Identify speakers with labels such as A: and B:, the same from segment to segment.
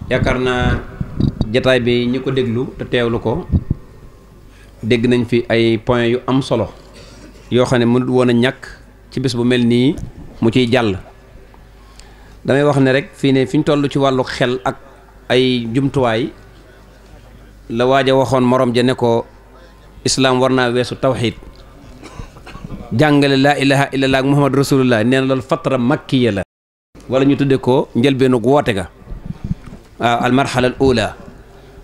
A: yaakaar naa jataay bi ñi ko déglu te teewlu ko dégg nañ fi ay point yu am solo yoo xam ne mënut woon a ñàkk ci bés bu mel nii mu ciy jàll. damay wax ne rek fii ne fi ñu toll ci wàllu xel ak ay jumtuwaay la waaj a waxoon morom ja ne ko islaam war naa weesu tawxiid jàngale laa ilaha illallah ak muhammad rasulullah nee na loolu fatra makkiya la wala ñu tudde ko njëlbeenu woote ga waaw al marhala al ula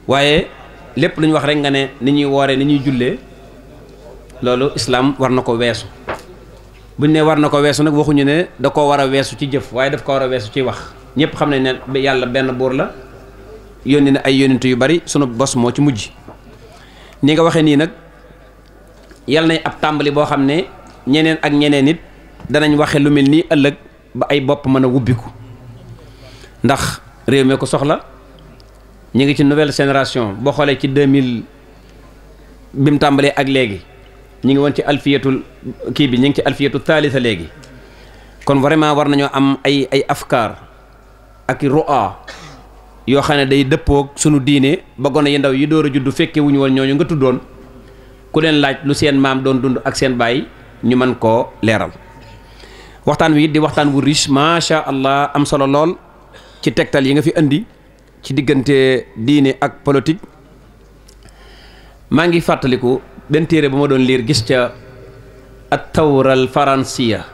A: waaye lépp lu ñu wax rek nga ne ni ñuy wooree ni ñuy jullee loolu islaam war na ko weesu buñ ne war na ko weesu nag waxuñu ne da koo war a weesu ci jëf waaye daf ko war a weesu ci wax ñëpp xam nañ ne yàlla benn buur la yónni na ay yónnent yu bari sunu bos moo ci mujj ni nga waxee nii nag yàlla nay ab tàmbali boo xam ne ñeneen ak ñeneen it danañ waxe lu mel nii ëllëg ba ay bopp mën a wubbiku ndax réew mi ko soxla ñu ngi ci nouvelle génération boo xoolee ci 2000 bi mu tàmbalee ak léegi ñu ngi woon ci alfiyatul kii bi ñu ngi ci alfiyatul thalitha léegi kon vraiment war nañoo am ay afkaar ak ru'a yoo xam ne day dëppoog sunu diine ba gone yi ndaw yi door a juddu fekke wuñu woon ñooñu nga tuddoon ku leen laaj lu seen maam doon dund ak seen baay ñu mën koo leeral waxtaan wi it di waxtaan wu riche macha allah am solo lool ci tegtal yi nga fi indi ci diggante diine ak politique maa ngi fàttaliku benn téere ba ma doon liir gis ca at tawral faransiya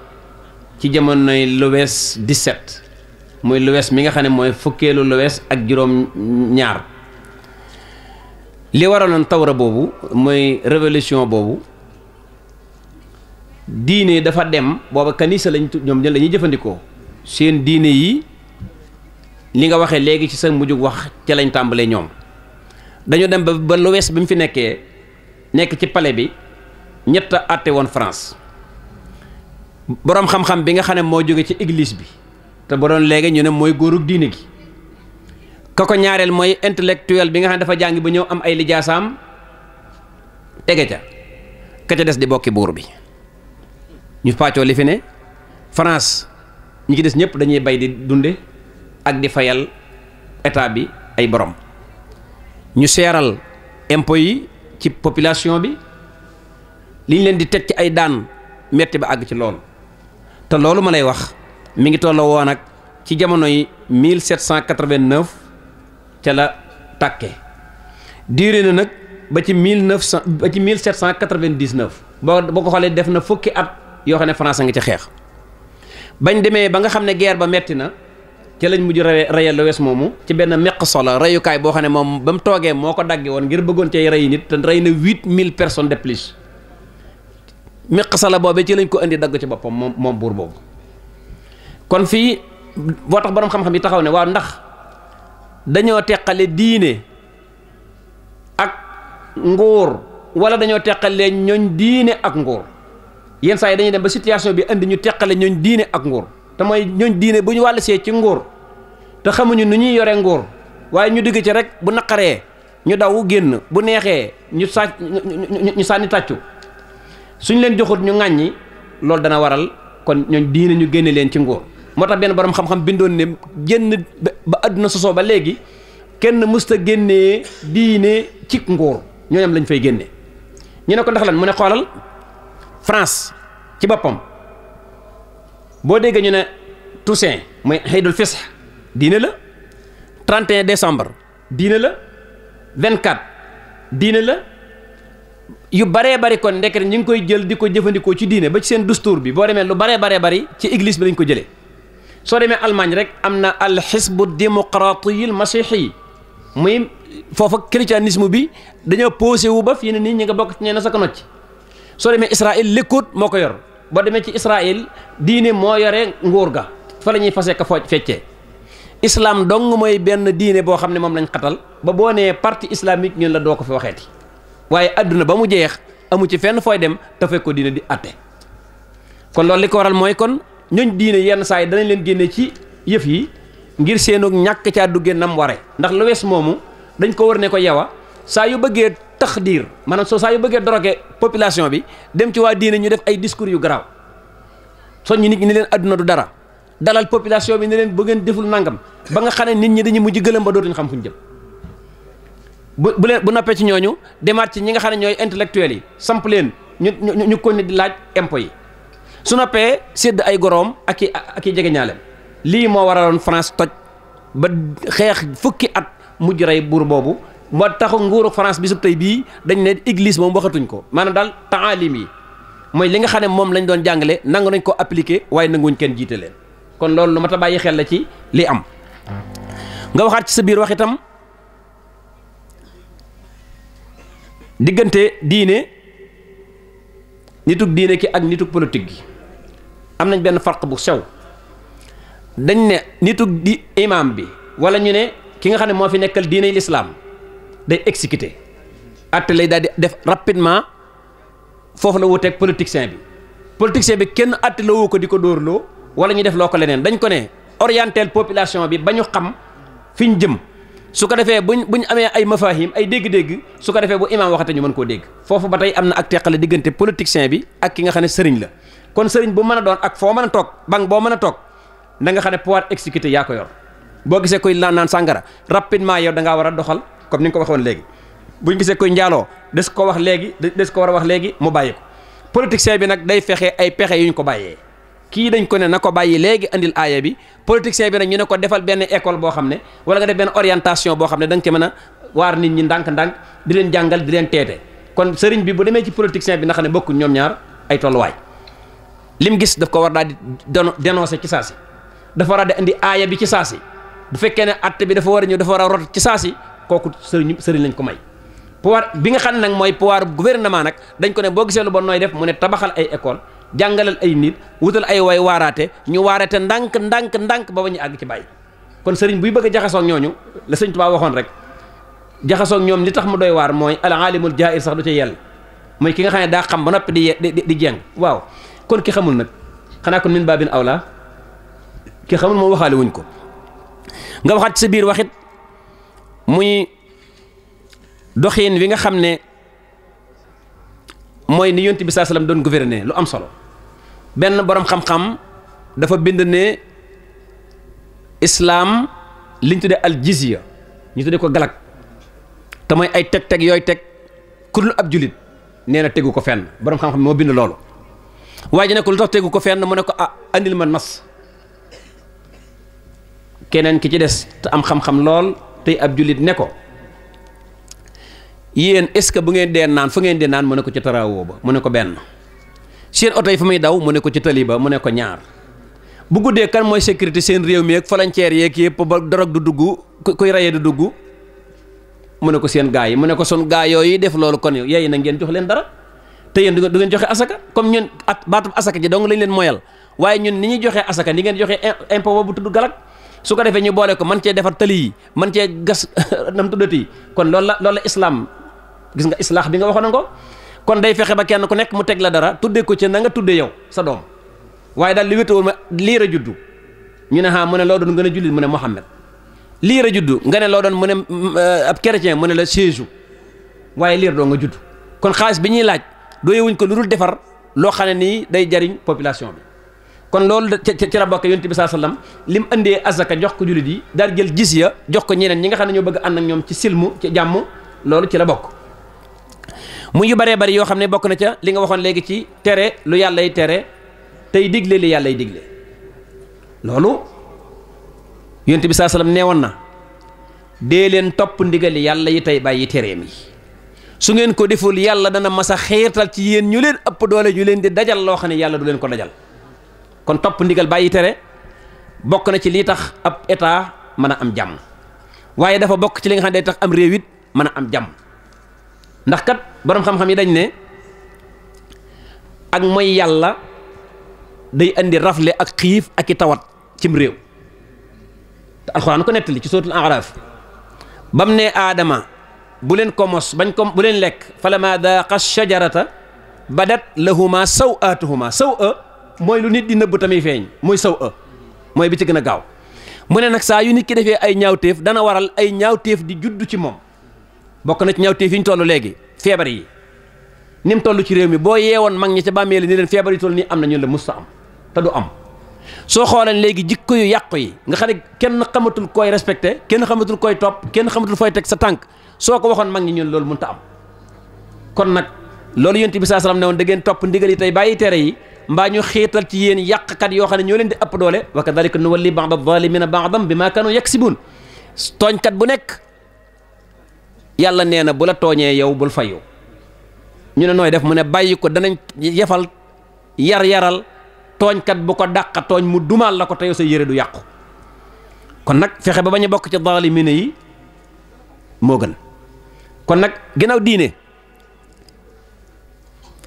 A: ci jamonoy Louis 17 muy Louis mi nga xam ne mooy fukkeelu Louis ak juróom ñaar li waraloon tawra boobu mooy révolution boobu diine dafa dem booba kanisa lañ ñoom la ñuy jëfandikoo seen diine yi li nga waxee léegi ci sa mujjug wax ca lañ tàmbalee ñoom dañoo dem ba Louis bi mu fi nekkee nekk ci palais bi ñett a àtte woon France boroom xam-xam bi nga xam ne moo jóge ci église bi te ba doon léegi ñu ne mooy góorug diine gi ka ko ñaareel mooy intellectuel bi nga xam ne dafa jàngi ba ñëw am ay lijaasaam tege ca ka ca des di bokki buur bi ñu pàccoo li fi ne France ñi ci des ñëpp dañuy bay di dunde ak di fayal état bi ay borom ñu seeral impôts yi ci population bi liñ leen di teg ci ay daan metti ba àgg ci loolu te loolu ma lay wax mi ngi tolloo woon ak ci jamono yi 1789 ca la tàkke diire na nag ba ci 1799 boo ko xoolee def na fukki at yoo xam ne France a ngi ci xeex bañ demee ba nga xam ne guerre ba metti na ca lañ mujj reyal Louis moomu ci benn meq solo reyukaay boo xam ne moom ba mu toogee moo ko dagge woon ngir bëggoon cay rey nit te rey na 8000 personnes de plus meq solo boobee ci lañ ko indi dagg ci boppam moom buur boobu kon fii boo tax boroom xam-xam yi taxaw ne waaw ndax dañoo teqale diine ak nguur wala dañoo teqale ñooñ diine ak nguur yenn saa yi dañuy dem ba situation bi indi ñu teqale ñooñ diine ak nguur te mooy ñooñ diine bu ñu wàll see ci nguur te xamuñu nu ñuy yore nguur waaye ñu digg ci rek bu naqaree ñu daw génn bu neexee ñu sànni tàccu suñ leen joxut ñu ŋàññi loolu dana waral kon ñooñ diine ñu génne leen ci nguur moo tax benn borom xam-xam bindoon ne génn ba àdduna sosoo ba léegi kenn mësta génnee diine ci nguur ñooñam lañ fay génne ñu ne ko ndax lan mu ne xoolal France ci boppam boo déggee ñu ne Toussaint mooy Aïdul Fisr diine la 31 décembre diine la 24 diine la yu baree bari kon ndekete ñu ngi koy jël di ko jëfandikoo ci diine ba ci seen dustuur bi boo demee lu baree bari ci église bi lañ ko jëlee soo demee Allemagne rek am na al xisbu démocratie masihi muy foofa christianisme bi dañoo posé wu ba fii ne nii ñi nga bokk ci ñee na sa ko nocc soo demee Israël Likud moo ko yor boo demee ci Israël diine moo yore nguur ga fa la ñuy fase ka feccee islam dong mooy benn diine boo xam ne moom lañ xatal ba boo nee parti islamique ñun la doo ko fi waxeeti waaye adduna ba mu jeex amu ci fenn fooy dem te fekk ko diine di atte kon loolu li ko waral mooy kon ñooñ diine yenn saa yi danañ leen génne ci yëf yi ngir seenoog ñàkk caa duggee nam ware ndax lu wees moomu dañ ko war ne ko yow saa yu bëggee taxdiir maanaam saa yu bëggee droguer population bi dem ci waa diine ñu def ay discours yu garaaw soññu nit ñi ni leen adduna du dara dalal population bi ne leen bu ngeen deful nangam ba nga xam ne nit ñi dañuy mujj gëlëm ba dootuñ xam fu ñu jëm bu noppee ci ñooñu demaat ci ñi nga xam ne ñooy intellectuels yi samp leen ñu ko ne di laaj impôts yi su noppee sédd ay goroom ak i jegeñaaleem lii moo waraloon France toj ba xeex fukki at mujj rey buur boobu moo taxu nguuru France bi sub tey bii dañ ne église moom waxatuñ ko maanaam daal taalim yi mooy li nga xam ne moom lañ doon jàngale nangu nañ ko appliqué waaye nanguñ kenn jiite leen kon loolu lu mat a bàyyi xel la ci li am nga waxaat ci sa biir wax itam diggante diine nitug diine ki ak nitug politique gi am nañ benn farq bu sew dañ ne nitug di imam bi wala ñu ne ki nga xam ne moo fi nekkal diine l'islam day exécuter atte lay daal di def rapidement foofu la wuteeg politicien bi kenn atte la woo ko di ko dóorloo wala ñu def loo ko leneen dañ ko ne orientel population bi ba ñu xam fi ñu jëm su ko defee buñ amee ay mafahim ay dégg-dégg su ko defee bu imam waxate ñu mën koo dégg foofu ba tey am na ak teqale diggante politicien bi ak ki nga xam ne sëriñ la kon sëriñ bu mën a doon ak foo mën a toog banque boo mën a toog da nga xam ne pouvoir exécuté yaa ko yor boo gisee koy naan sàngara rapidement yow da ngaa war a doxal comme ni nga ko waxoon léegi buñ gisee koy njaaloo des ko wax léegi des ko war a wax léegi mu bàyyi ko politicien bi nag day fexe ay pexe yu ñu ko bàyyee kii dañ ko ne na ko bàyyi léegi andil aaya bi politicien bi nag ñu ne ko defal benn école boo xam ne wala nga def benn orientation boo xam ne da nga ci mën a waar nit ñi ndànk-ndànk di leen jàngal di leen teete kon sëriñ bi bu demee ci politicien bi na xam ne bokkuñ ñoom ñaar ay tolluwaay lim gis daf ko war daal di dénoncer ci saa si dafa war a di indi aaya bi ci saa si bu fekkee ne atte bi dafa war a ñëw dafa war a rot ci saa si kooku sëriñ lañ ko may pouvoir bi nga xam ne nag mooy pouvoir gouvernement nag dañ ko ne boo gisee lu bon nooy def mu ne tabaxal ay école jàngalal ay nit wutal ay way waaraate ñu waaraate ndànk ba ba ñu àgg ci bàyyi kon sëriñ buy bëgg a jaxasoog ñooñu la sëñ Tuubaa waxoon rek jaxasoog ñoom li tax mu doy waar mooy al alimul jaahil sax du ci yell mooy ki nga xam ne daa xam ba noppi di jeng waaw kon ki xamul nag xanaa kon min baabin awla ki xamul moom waxaale wuñ ko nga waxaat ci sa biir waxit muy doxiin wi nga xam ne mooy ni yonent bi saa salaam doon gouverner lu am solo benn borom xam-xam dafa bind ne islaam liñ tuddee al jizya ñu tuddee ko galak te mooy ay teg-teg yooyu teg ku dul ab julit nee na tegu ko fenn borom xam-xam moo bind loolu waaye ji ne ko lu tax tegu ko fenn mu ne ko andil ma nas keneen ki ci des te am xam-xam lool tey ab julit ne ko yéen est-ce que bu ngeen dee naan fu ngeen dee naan mu ne ko ci tarawoo ba mu ne ko benn seen oto yi fu muy daw mu ne ko ci tali ba mu ne ko ñaar bu guddee kan mooy sécurité seen réew mi ak frontière yeeg yëpp ba dorog du dugg kuy rayee du dugg mu ne ko seen gaa yi mu ne ko son gaa yooyu def loolu kon yéen na ngeen jox leen dara te yéen du ngeen joxe asaka comme ñun at baatub asaka ji dong lañ leen moyal waaye ñun ni ñuy joxee asaka ni ngeen joxe impôt bu tudd galak su ko defee ñu boole ko man cee defar tali yi man cee gas nam tuddati kon loolu la islam gis nga islaax bi nga waxoon nga ko kon day fexe ba kenn ku nekk mu teg la dara tuddee ko ci na nga tuddee yow sa doom waaye daal li wétawul ma liir a juddu ñu ne mu ne loo doon gën a jullit mu ne Muhammad liir a juddu nga ne loo doon mu ne ab chrétien mu ne la Jésus waaye liir doo nga judd kon xaalis bi ñuy laaj dooyewuñ ko lu dul defar loo xam ne nii day jariñ population bi kon loolu ci la bokk yonent bi saa sallam lim andee azaka jox ko jullit yi daal jël jizya jox ko ñeneen ñi nga xam ne ñoo bëgg ànd ak ñoom ci silmu ci jàmm loolu ci la bokk mu yu bëree bëri yoo xam ne bokk na ca li nga waxoon léegi ci tere lu yàllay tere tey digle li yàllay digle loolu yonent bi saa sallam nee woon na dee leen topp ndigali yàlla yi tey bàyyi tereem yi su ngeen ko deful yàlla dana mas a xiirtal ci yéen ñu leen ëpp doole ñu leen di dajal loo xam ne yàlla du leen ko dajal kon topp ndigal bàyyi tere bokk na ci lii tax ab état mën a am jàmm waaye dafa bokk ci li nga xam ne day tax am réew it mën a am jàmm ndax kat borom xam-xam yi dañ ne ak mooy yàlla day andi rafle ak xiif ak i tawat cim réew te alxuraan ko nettali ci suratul A'raaf bam ne aadama bu leen ko mos bañ ko bu leen lekk falammaa daaqa shajarata badat lahuma saw'aatuhuma saw'a mooy lu nit di nëbb tamit feeñ mooy saw'a mooy bi ci gën a gaaw mu ne nag saa yu nit ki defee ay ñaawteef dana waral ay ñaawteef di judd ci moom bokk na ci ñaawteef yi ñu toll léegi feebar yi ni mu toll ci réew mi boo yeewoon mag ñi ca bàmmeel ni leen feebar yi toll nii am na ñu la musta am te du am soo xoolee léegi jikko yu yàqu yi nga xam ne kenn xamatul koy respecté kenn xamatul koy topp kenn xamatul fooy teg sa tànk soo ko waxoon mag ñi ñun loolu mënut a am kon nag loolu yonent bi sallallahu alayhi wasallam ne woon da ngeen topp ndigal yi tey bàyyi tere yi mbaa ñu xiital ci yéen yàqkat yoo xam ne ñoo leen di ëpp doole wa kadhalika nuwalli ba'da adh-dhalimina ba'dan bima kanu yaksibun tooñkat bu nekk yàlla nee na bu la tooñee yow bul fayu ñu ne nooy def mu ne bàyyi ko danañ yefal yaral tooñkat bu ko dàqa tooñ mu dumaal la ko te yow sa yére du yàqu kon nag fexe ba bañ a bokk ci zaalimiin yi moo gën kon nag ginnaaw diine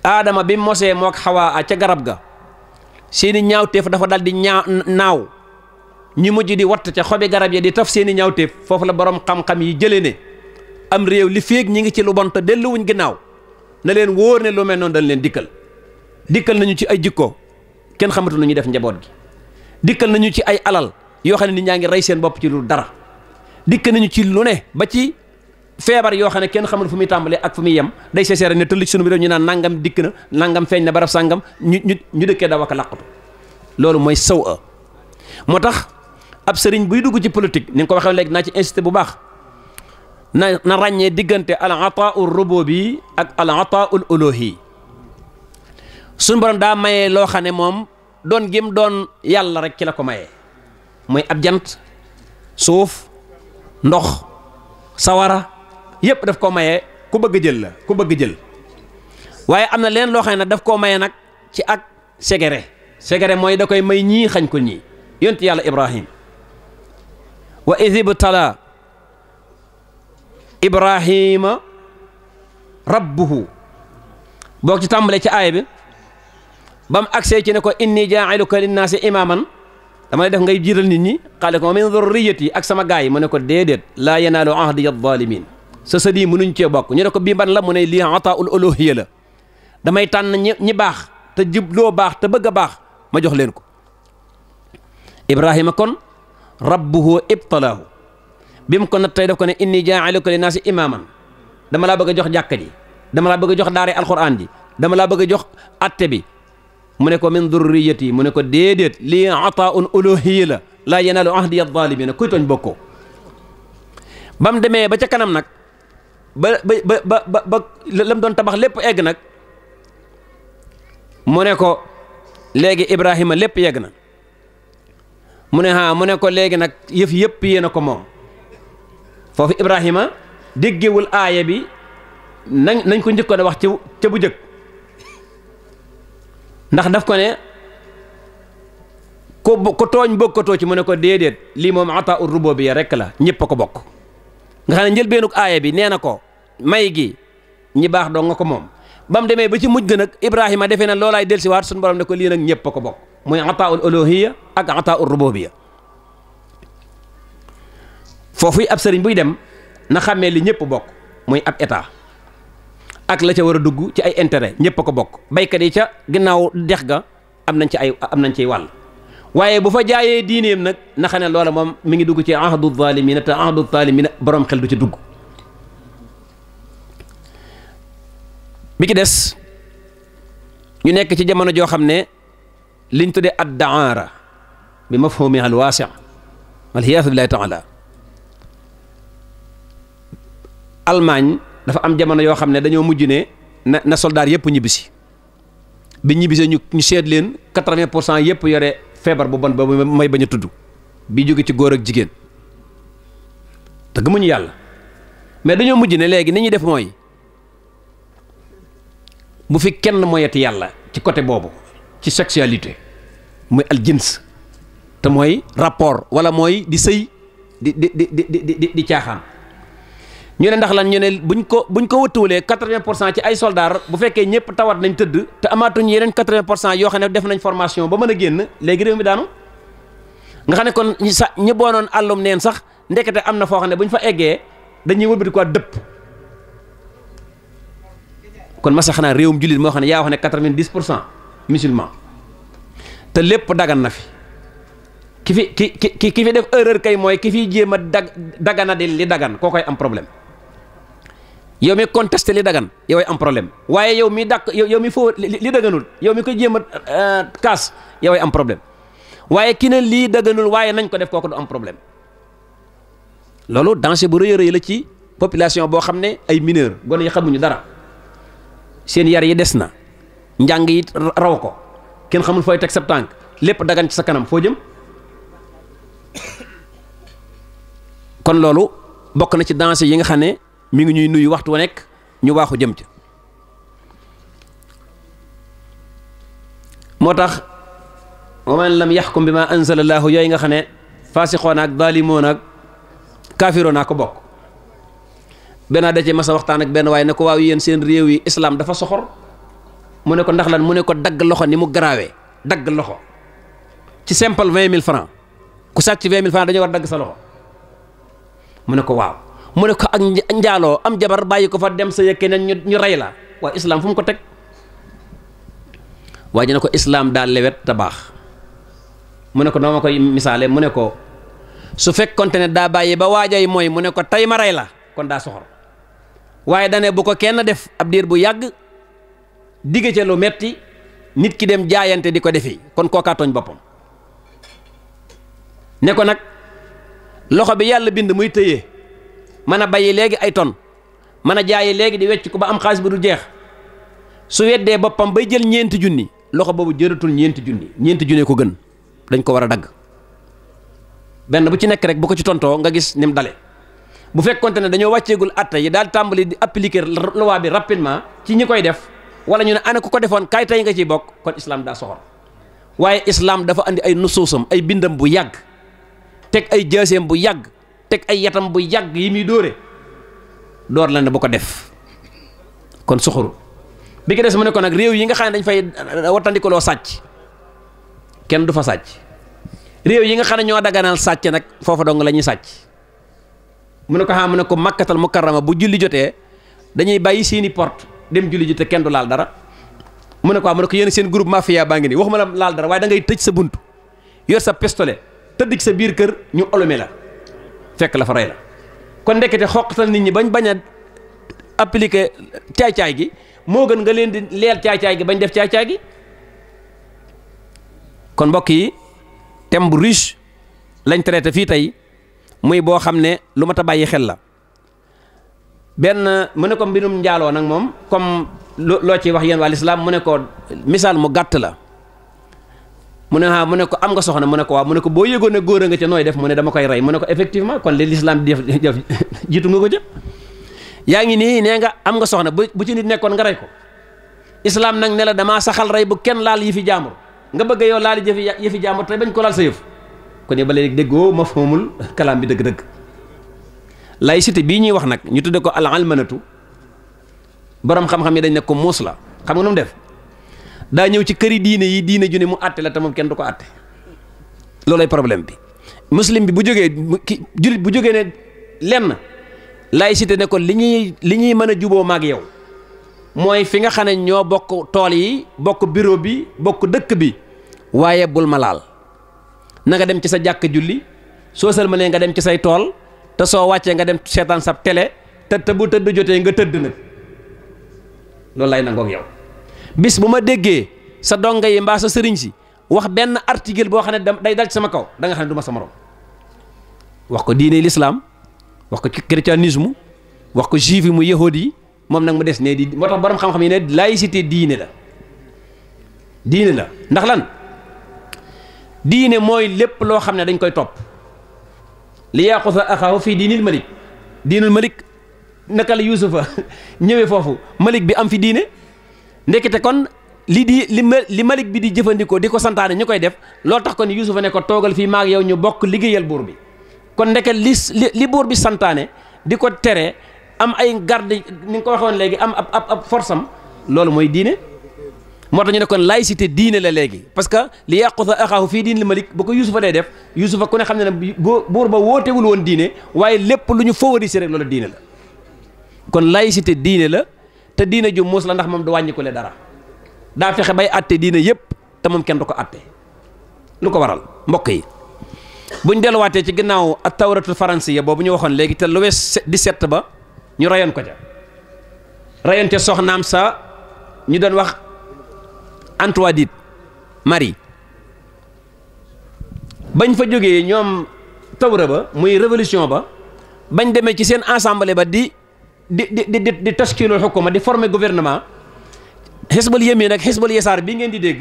A: aadama bi mosee mook xawaa ca garab ga seeni ñaawteef dafa dal di naaw ñu mujj di watt ca xobi garab ya di taf seeni ñaawteef foofu la borom xam-xam yi jëlee ne am réew li féeg ñi ngi ci lu bon te delluwuñ ginnaaw na leen wóor ne lu mel noonu dañ leen dikkal nañu ci ay jikko kenn xamatu nu ñuy def njaboot gi dikkal nañu ci ay alal yoo xam ne nit ñaa ngi rey seen bopp ci lu dara dikk nañu ci lu ne ba ci feebar yoo xam ne kenn xamul fu muy tàmbalee ak fu muy yem day seeseere ne tëll ci sunu bi ñu naan nangam dikk na nangam feeñ na barab sàngam ñu dëkkee daw ak a làqatu loolu mooy saw moo tax ab sëriñ buy dugg ci politique ni nga ko waxee léegi naa ci insisté bu baax na ràññee diggante al ataa'u rububi ak al ataa'u uluhi suñu borom daa mayee loo xam ne moom doon gim doon yàlla rek ci la ko mayee mooy ab jant suuf ndox sawara yëpp daf koo mayee ku bëgg jël la ku bëgg jël waaye am na leen loo xam ne daf koo mayee nag ci ak segere mooy da koy may ñii xañ ko ñii yonent yàlla Ibrahim wa idh ibtala Ibrahima rabbuhu boo ci tàmbalee ci aaya bi ba mu agsee ci ne ko inni jaa'iluka linnaasi imaaman dama lay def ngay jiital nit ñi xaale ko min dhurriyyati ak sama gaay yi mu ne ko déedéet laa yanaalu ahdi adh-dhaalimiin sa sët yi mënuñ cee bokk ñu ne ko bii ban la mu ne lii ataa'ul uluhiyya la damay tànn ñi baax te jubloo baax te bëgg a baax ma jox leen ko Ibrahima kon rabbuhu ibtalaahu bi mu ko nag tey daf ko ne inni jaa'iluka linnaasi imaaman dama laa bëgg a jox jàkka ji dama laa bëgg a jox daare alquran ji dama laa bëgg a jox atte bi mu ne ko min durriyati mu ne ko déedéet lii ataa'un uluhiyya la laa yanaalu ahdi adh-dhaalimiin kuy tooñ bokkoo ba mu demee ba ca kanam nag ba lam doon tabax lépp egg nag mu ne ko léegi Ibrahima lépp yegg na mu ne ko léegi nag yëf yëpp yéen a ko moom foofu Ibrahima déggewul aaya bi nañ ko njëkkoon a wax ca bu jëkk ndax daf ko ne ko tooñ bokkatoo ci mu ne ko déedéet lii moom ataa'ur rububiyya rekk la ñëpp a ko bokk nga xam ne njëlbeenug aaya bi nee na ko may gi ñi baax doo nga ko moom ba mu demee ba ci mujj ga nag Ibrahima defee na loolaay dellusiwaat suñu borom ne ko lii nag ñëpp a ko bokk muy ataa'ul uluhiyya ak ataa'ur rububiyya foofu ab sëriñ buy dem na xàmmee li ñëpp bokk muy ab état ak la ca war a dugg ci ay intérêt ñëpp a ko bokk baykat yi ca ginnaaw dex ga am nañ ciy wàll waaye bu fa jaayee diineem nag na xam ne loola moom mi ngi dugg ci ahdu zaalimiina te ahdu zaalimiina borom xel du ci dugg bi ki des ñu nekk ci jamono joo xam ne liñ tuddee ad-daara bi mafhumiha al-waasi' wal-iyaadu billaahi taala Allemagne dafa am jamono yoo xam ne dañoo mujj ne na soldaar yëpp ñibbisi bi ñibbisee ñu seet leen 80% yëpp yore feebar bu bon boobu may bañ a tudd bi jóge ci góor ak jigéen te gëmuñu yàlla mais dañoo mujj ne léegi ni ñuy def mooy bu fi kenn moyeti yàlla ci côté boobu ci sexualité muy aljins te mooy rapport wala mooy di sëy di caaxaan ñu ne ndax lan ñu ne buñ ko wëttuwulee 80% ci ay soldats bu fekkee ñëpp tawat nañ tëdd te amaatuñ yeneen 80% yoo xam ne def nañ formation ba mën a génn léegi réew mi daanu nga xam ne kon ñi boonoon àllum neen sax ndekete am na foo xam ne bu ñu fa eggee dañuy wëlbati ko dëpp kon masa xanaa réewum jullit moo xam ne yaa wax ne 90% musulman te lépp dagan na fi ki fi def erreur kay mooy ki fi jéem a dagana di li dagan koo koy am problème yow mi contesté li dagan yow am problème waaye yow mi yow mi foo li daganul yow mi koy jéem a kaas yow am problème waaye ki ne lii dëgganul waaye nañ ko def kooku du am problème. loolu danger bu rëy a rëy la ci population boo xam ne ay mineur gone yi xamuñu dara seen yar yi des na njàng yi raw ko kenn xamul fooy teg sa tànk lépp dagan ci sa kanam foo jëm. kon loolu bokk na ci danger yi nga xam ne mi ngi ñuy nuyu waxtu wu nekk ñu waaxu jëm ci. moo tax wa man lam yaxkum bi ma anzala llaahu yooyu nga xam ne faasixoon ak daalimoon ak kaafiroon naa ko bokk. benn da cee mas a waxtaan ak benn waaye ne ko waaw yéen seen réew yi islam dafa soxor mu ne ko ndax lan mu ne ko dagg loxo ni mu garaawee dagg loxo ci simple 20 000 francs ku sàcc 20 000 francs dañoo war dagg sa loxo mu ne ko waaw mu ne ko ak njaaloo am jabar bàyyi ko fa dem sa yëkkee ne ñu rey la waaye islam fu mu ko teg waa ji ne ko islam daal lewet te baax mu ne ko noo ma koy misaale mu ne ko su fekkonte ne daa bàyyi ba waajay mooy mu ne ko tey ma rey la kon daa soxor waaye dane bu ko kenn def ab diir bu yàgg digg ca lu metti nit ki dem jaayante di ko defi kon kookaa tooñ boppam ne ko nag loxo bi yàlla bind muy tëyee mën a bàyyi léegi ay ton mën a jaayi léegi di wecc ko ba am xaalis bu du jeex su weddee boppam bay jël ñeenti junni loxo boobu jëratul ñeenti junni ko gën dañ ko war a dagg benn bu ci nekk rek bu ko ci tontoo nga gis ni mu dale bu fekkonte ne dañoo wàcceegul atta yi daal tàmbali di appliquer loi bi rapidement ci ñi koy def wala ñu ne ana ku ko defoon kaay tey nga ciy bokk kon islam daa soxor waaye islam dafa andi ay nusuusam ay bindam bu yàgg teg ay jaaseem bu yàgg teg ay yatam bu yàgg yi muy dóore door la ne bu ko def kon soxoru bi ki des mu ne ko nag réew yi nga xam ne dañ fay wattandikuloo sàcc kenn du fa sàcc réew yi nga xam ne ñoo daganal sàcc nag foofa dong la ñuy sàcc mu ne ko mu ne ko makkatal mukarrama bu julli jotee dañuy bàyyi seeni porte dem julli ji te kenn du laal dara mu ne ko mu ne ko yéen seen groupe mafia baa ngi nii waxuma la laal dara waaye da ngay tëj sa bunt yor sa pistolet tëdd ci sa biir kër ñu olume la fekk la fa rey la kon ndekete xoqatal nit ñi bañ bañ a appliquer caay-caay gi moo gën nga leen di leel caay-caay gi bañ def caay-caay gi. kon mbokk yi thème bu riche lañ traité fii tey muy boo xam ne lu mat a bàyyi xel la benn mu ne ko mbirum njaaloo nag moom comme loo ciy wax yéen waa lislaam mu ne ko misaal mu gàtt la mu ne ko am nga soxna mu ne ko waaw mu ne ko boo yëgoon ne góor a nga ca nooy def mu ne dama koy rey mu ne ko effectivement kon li lislaam di def jiitu nga ko ca yaa ngi nii nee nga am nga soxna bu ci nit nekkoon nga rey ko islaam nag ne la damaa saxal rey bu kenn laal yi fi jaambur nga bëgg yow laal yëfi jaambur te bañ ko laal sa yëf kon ba léegi déggoo mafhumul kalaam bi dëgg-dëgg laïcité bii ñuy wax nag ñu tudde ko al almanatu borom xam-xam yi dañ ne ko muus la xam nga nu mu def daa ñëw ci këri diine yi diine ju ne mu àtte la te moom kenn du ko àtte loolay problème bi muslim bi bu jógee jullit bu jógee ne lenn laïcité ne ko li ñuy mën a juboo maag yow mooy fi nga xam ne ñoo bokk tool yi bokk bureau bi bokk dëkk bi waaye bul ma laal na nga dem ci sa jàkk julli soo sëlmalee nga dem ci say tool te soo wàccee nga dem seetaan sab télé te bu tëdd jotee nga tëdd nag loolu lay nangoog yow bis bu ma déggee sa donga yi mbaa sa sëriñ si wax benn article boo xam ne day dal ci sama kaw da nga xam ne du ma sa morom wax ko diine l'islam wax ko christianisme wax ko juif yi mu yahudi yi moom nag mu des ne di moo tax borom xam-xam yi ne laïcité diine la ndax lan diine mooy lépp loo xam ne dañ koy topp li yaqusa axaahu fii diinul malik naka la yusufa ñëwee foofu malik bi am fi diine ndekete kon li malik bi di jëfandikoo di ko santaane ñu koy def loolu tax kon yusufa ne ko toogal fii maag yow ñu bokk liggéeyal buur bi kon ndeke li buur bi santaane di ko tere am ay garde ni nga ko waxoon léegi am ab force am loolu mooy diine moo tax ñu ne kon laïcité diine la léegi parce que li yaqusa axaahu fii diinil malik bu ko yusufa day def yusufa ku ne xam ne ne buur ba wootewul woon diine waaye lépp lu ñu favoriser rek loolu diine la kon laïcité diine la te diine ju muus la ndax moom du wàññikule dara daa fexe bay àtte diine yépp te moom kenn du ko àtte lu ko waral mbokk yi buñ delluwaatee ci ginnaaw ak tawratul faransiya boobu ñu waxoon léegi te Louis 17 ba ñu rayoon ko ca rayoon ca soxnaam sa ñu doon wax Antoinette Marie bañ fa jógee ñoom tawra ba muy révolution ba bañ demee ci seen assemblée ba di tashkilul xukuma di former gouvernement xisbul yamin ak xisbul yasaar bii ngeen di dégg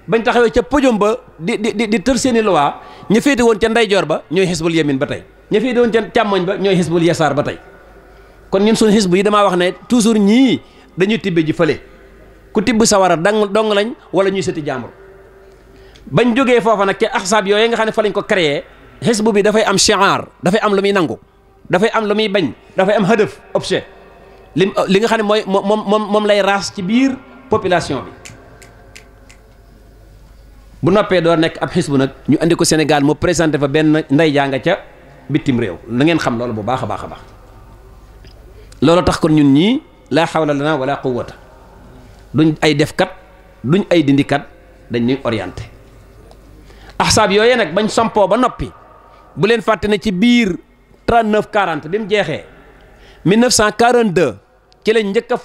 A: bañ taxawee ca podium ba di tër seeni loi ñu féete woon ca ndeyjoor ba ñooy xisbul yamin ba tey ñu féete woon ca càmmoñ ba ñooy xisbul yasaar ba tey kon ñun suñu xisbu yi damaa wax ne toujours ñii dañuy tibbe ji fële ku tibb sawara dong lañ wala ñuy sëti jàmbur bañ jógee foofa nag ca axsaab yooyu nga xam ne fa lañ ko créé xisbu bi dafay am shi'ar dafay am lu muy nangu dafay am lu muy bañ dafay am hadaf objet li nga xam ne mooy moom lay raas ci biir population bi bu noppee doo nekk ab xisbu nag ñu andi ko Sénégal mu présenté fa benn ndey janga ca bitim réew na ngeen xam loolu bu baax a baax a baax loolu tax kon ñun ñii laa hawla lana wala quwwata duñ ay defkat duñ ay dindikat dañ ñuy orienté ahsaab yooyee nag bañ sompoo ba noppi bu leen fàtte ne ci biir 39 40 bi mu jeexee 1942 ci lañ njëkk a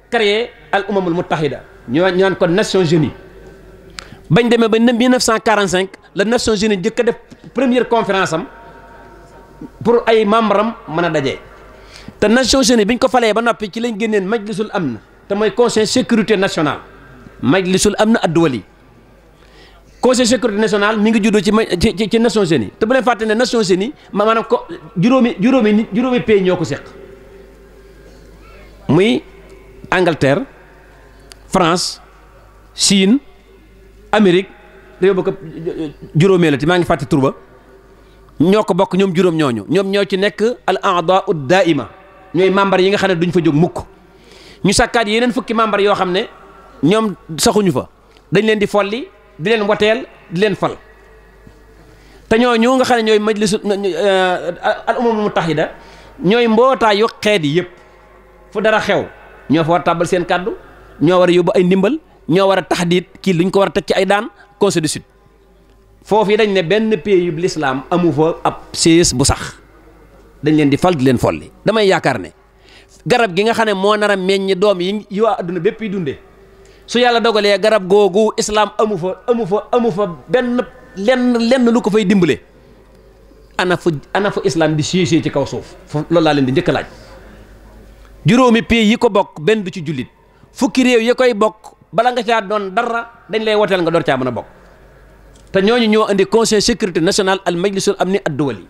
A: créé al umamul muttahida ñu naan ko Nations Unies bañ demee ba 1945 la Nations Unies njëkk a def première conférence am pour ay membres am mën a daje te Nations Unies biñ ko falee ba noppi ci lañ génneen majlisul amn te mooy conseil sécurité nationale majlisul amn ad-duwali conseil sécurité nationale mi ngi juddoo ci Nations Unies te bu leen fàtte ne Nations Unies maanaam ko juróomi pays ñoo ko seq muy Angleterre France Chine Amérique réew ba ko juróomee la te maa ngi fàtte tur ba ñoo ko bokk ñoom juróom ñooñu ñoom ñoo ci nekk al a'daa ud daa'ima ñooy membre yi nga xam ne duñ fa jóg mukk ñu sàkkaat yeneen fukki membre yoo xam ne ñoom saxuñu fa dañ leen di folli di leen wateel di leen fal te ñooñu nga xam ne ñooy majlisu al umamul muttahida ñooy mbootaayu xeet yi yëpp fu dara xew ñoo fa war a tàbbal seen kàddu ñoo war a yóbbu ay ndimbal ñoo war a taxdiit kii luñ ko war a teg ci ay daan conseil de suite foofu yi dañ ne benn pays yu l'islam amu fa ab siis bu sax dañ leen di fal di leen folli damay yaakaar ne garab gi nga xam ne moo nar a meññ doom yi waa adduna bépp yi dundee su yàlla dogalee garab googu islam amu fa benn lenn lu ko fay dimbale ana fu islam di siisee ci kaw suuf loolu laa leen di njëkk a laaj juróomi pays yi ko bokk benn du ci jullit fukki réew yi koy bokk bala nga caa doon dara dañ lay woteel nga door caa mën a bokk te ñooñu ñoo indi conseil sécurité nationale al majlisul amni ad-duwali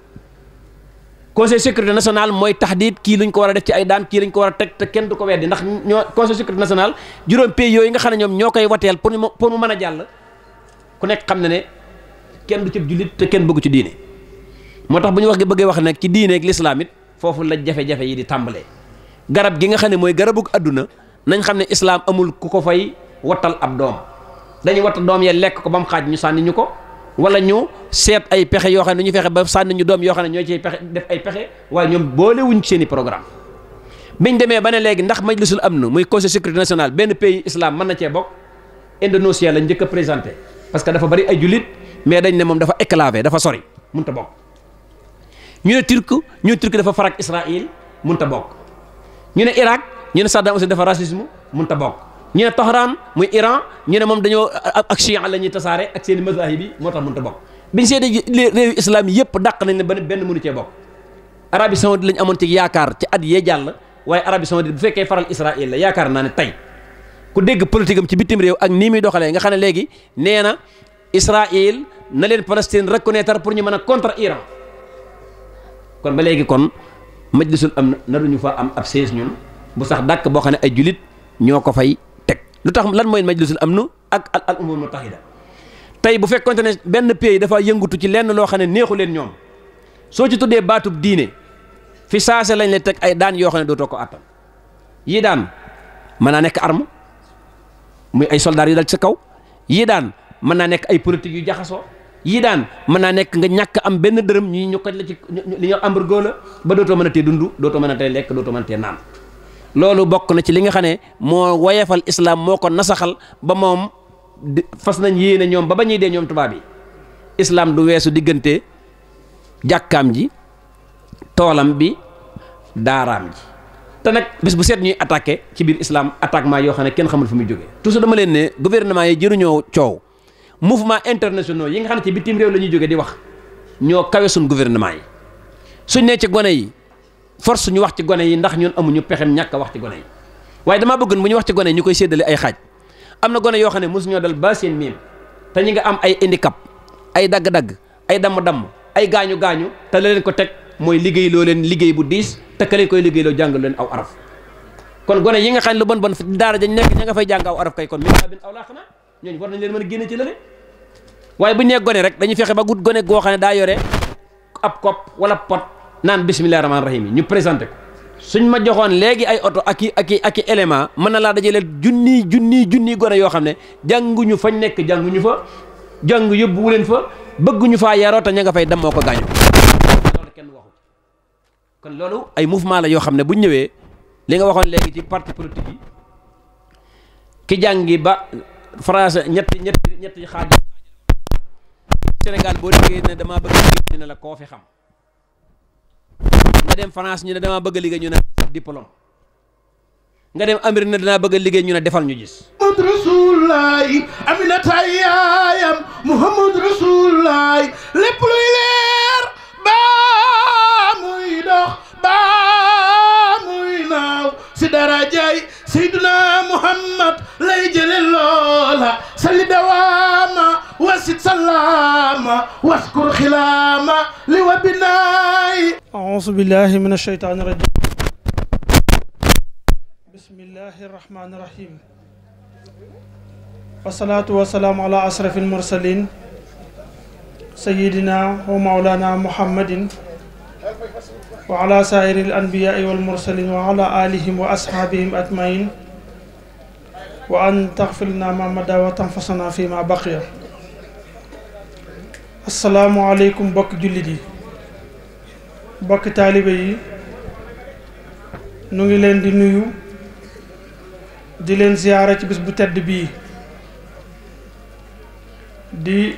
A: conseil sécurité nationale mooy taxdiit kii luñ ko war a def ci ay daan kii lañ ko war a teg te kenn du ko weddi ndax ñoo conseil sécurité nationale juróom pays yooyu nga xam ne ñoom ñoo koy woteel pour mu mën a jàll ku nekk xam ne ne kenn du ci jullit te kenn bëggu ci diine moo tax bu ñu bëggee wax nag ci diine ak l'islam it foofu la jafe-jafe yi di tàmbalee garab gi nga xam ne mooy garabug adduna nañ xam ne islam amul ku ko fay wattal ab doom dañuy wattal doom ya lekk ko ba mu xaaj ñu sànni ñu ko wala ñu seet ay pexe yoo xam ne ñu fexe ba sànni ñu doom yoo xam ne ñoo ciy pexe def ay pexe waaye ñoom boolewuñ seen i programme biñ demee ba ne léegi ndax majlisul amn muy conseil sécurité nationale benn pays islam mën na cee bokk Indonésie lañ njëkk a présenté parce que dafa bari ay jullit mais dañ ne moom dafa éclavé dafa sori mënut a bokk ñu ne turc dafa farak Israël mënut a bokk ñu ne Irak ñu ne Saddam Hussein dafa racisme mënut a bokk ñu ne Tehran muy Iran ñu ne moom dañoo ak Chia la ñuy tasaare ak seen i mazahib yi moo tax mënut a bokk biñ seetee réewu islam yëpp dàq nañ ne benn mënu cee bokk Arabie Saoudite lañ amoon ci yaakaar ci at yee jàll waaye Arabie Saoudite bu fekkee faral Israël la yaakaar naa ne tey ku dégg politique am ci bitim réew ak nii muy doxalee nga xam ne léegi nee na Israël na leen Palestine reconnaître pour ñu mën a contre Iran kon ba léegi kon majlisul am na naruñu fa am ab siège ñun bu sax dàkk boo xam ne ay julit ñoo ko fay teg lu tax lan mooy majlisul amn ak al umamul muttahida tey bu fekkonte ne benn pays dafa yëngutu ci lenn loo xam ne neexu leen ñoom soo ci tuddee baatub diine fi saase lañ lay teg ay daan yoo xam ne dootoo ko attan yii daan mën naa nekk arme muy ay soldats yu dal ci sa kaw yii daan mën naa nekk ay politique yu jaxasoo yii daan mën naa nekk nga ñàkk am benn dërëm ñi ñu ko la ci li ñuy embargo la ba dootoo mën a tee dund dootoo mën a tee lekk dootoo mën a tee naan loolu bokk na ci li nga xam ne moo woyefal islam moo ko nasaxal ba moom fas nañ yéene ñoom ba ñuy dee ñoom tubaab yi islam du weesu diggante jàkkaam ji toolam bi daaraam ji te nag bés bu seet ñuy attaqué ci biir islam attaquement yoo xam ne kenn xamul fu muy jógee toujours dama leen ne gouvernement yi jëruñoo coow mouvement internationaux yi nga xam ne ci bitim réew la ñuy jógee di wax ñoo kawe suñ gouvernement yi suñ nee ci gone yi force ñu wax ci gone yi ndax ñun amuñu pexem ñàkk a wax ci gone yi waaye damaa bëggoon bu ñu wax ci gone yi ñu koy séddale ay xaaj am na gone yoo xam ne mosu ñoo dal ba seen miim te ñi nga am ay handicap ay dagg-dagg ay damm-damm ay gaañu-gaañu te la leen ko teg mooy liggéey loo leen liggéey bu diis te ka leen koy liggéey loo jàngal leen aw araf kon gone yi nga xam ne lu bon bon daara dañ nekk ña nga fay jàng aw araf kay kon mi bin aw laa xanaa ñooñu war nañ leen mën a génne ci lële waaye bu ñu nee gone rek dañuy fexe ba gut gone goo xam ne daa yore ab kopp wala pot naan bismillahi rahmaani rahim yi ñu présenté ko suñ ma joxoon léegi ay oto ak i élément mën na laa dajaleel junni gone yoo xam ne jànguñu fañ nekk jànguñu fa jàng yóbbuwu leen fa bëgguñu faa yaroo te ña nga fay dem moo ko gaañoo loolu kenn waxu kon loolu ay mouvement la yoo xam ne bu ñëwee li nga waxoon léegi ci parti politique yi ki jàngi ba France ñetti xaaj Sénégal boo liggéey ne damaa bëgg a liggéey ñu ne la koo fi xam nga dem France ñu ne damaa bëgg a liggéey ñu ne diplôme nga dem Amérique ne danaa bëgg a liggéey ñu ne defal ñu gis
B: Muhammad Rasulullah Aminata yaayam Muhammad Rasulullah lépp luy leer ba muy dox ba muy naaw si darajay Seydina Muhammad lay jële loola salli dawaama wasit salaama waskur xilaama li wa binaay
C: أعوذ بالله من الشيطان الرجيم بسم الله الرحمن الرحيم والصلاة والسلام على أشرف المرسلين سيدنا ومولانا محمد وعلى سائر الأنبياء والمرسلين وعلى آلهم وأصحابهم أجمعين وأن تغفر لنا ما مدى وتنفسنا فيما بقي السلام عليكم بك جلدي bokki taalibe yi nu ngi leen di nuyu di leen ziyaara ci bis bu tedd bii di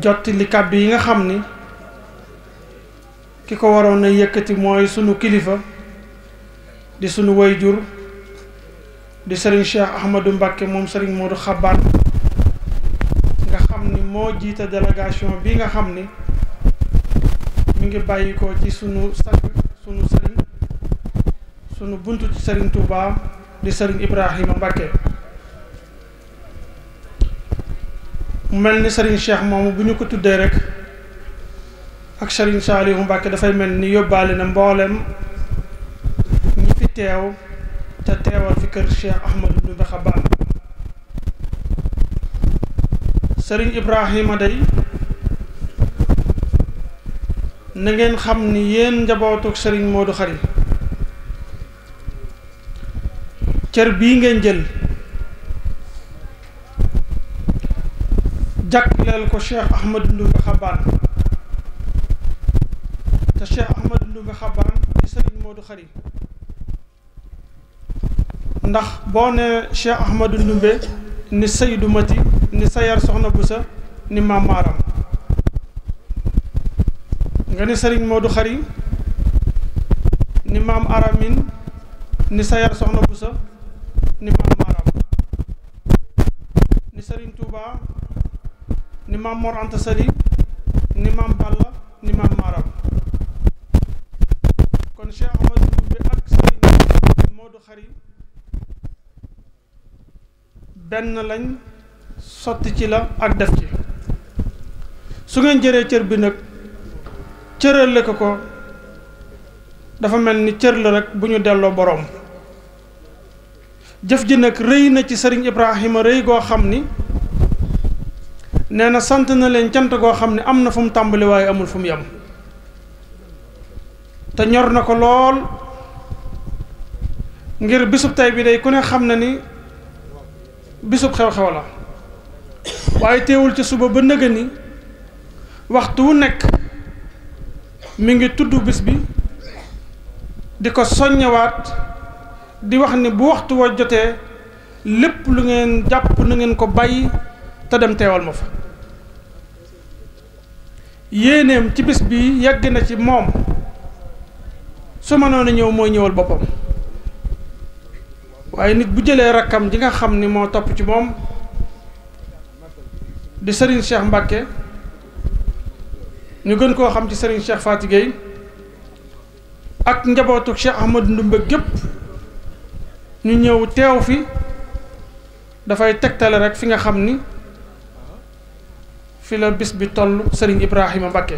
C: jotti li kàddu yi nga xam ni ki ko waroon a yëkkati mooy sunu kilifa di sunu wayjur di sëriñ Cheikh Ahmadou Mbacké moom sëriñ Modou Xabbaan nga xam ni moo jiite délégation bi nga xam ni mi ngi bàyyi ko ci sunu sang sunu sëriñ sunu buntu ci sëriñ Touba di sëriñ Ibrahima Mbacké mu mel ni sëriñ Cheikh moomu bu ñu ko tuddee rek ak sëriñ Saliou Mbacké dafay mel ni yóbbaale na mboolem ñi fi teew te teewal fi kër Cheikh Ahmadou Ndoumbé Xabbaan sëriñ Ibrahima day na ngeen xam ni yéen njabootuk sëriñ Modou Khary cër bii ngeen jël jàkkleel ko Cheikh Ahmadou Ndoumbé Xabbaan te Cheikh Ahmadou Ndoumbé Xabbaan di sëriñ Modou Khary ndax boo ne Cheikh Ahmadou Ndoumbé ni Seydou Mati ni Sayar Soxna Busa ni Maam Maaram nga ni sëriñ Modou Khary ni Maam Aramin ni Sayar Soxna Busa ni Maam Maaram ni sëriñ Touba ni Maam Mor Anta Sali ni Maam Balla ni Maam Maaram kon Cheikh Ahmadou Ndoumbé ak sëriñ Modou Khary benn lañ sotti ci la ak def ci su ngeen jëree cër bi nag cërale ko dafa mel ni cër la rek bu ñu delloo boroom jëf ji nag rëy na ci sëriñ Ibrahima rëy goo xam ni nee na sant na leen cant goo xam ne am na fu mu tàmbali waaye amul fu mu yem te ñor na ko lool ngir bisub tey bi day ku ne xam na ni bisub xew-xew la waaye teewul ci suba ba nëga ni waxtu wu nekk mi ngi tudd bis bi di ko soññewaat di wax ni bu waxtu wa jotee lépp lu ngeen jàpp na ngeen ko bàyyi te dem teewal ma fa yéeneem ci bis bi yegg na ci moom su mënoon a ñëw mooy ñëwal boppam waaye nit bu jëlee rakkam ji nga xam ni moo topp ci moom di Serigne Cheikh Mbacké ñu gën koo xam ci Serigne Cheikh Faty Gueye ak njabootu Cheikh Ahmadou Ndoumbé gépp ñu ñëw teew fi dafay tegtale rek fi nga xam ni fi la bis bi toll Serigne Ibrahima Mbacké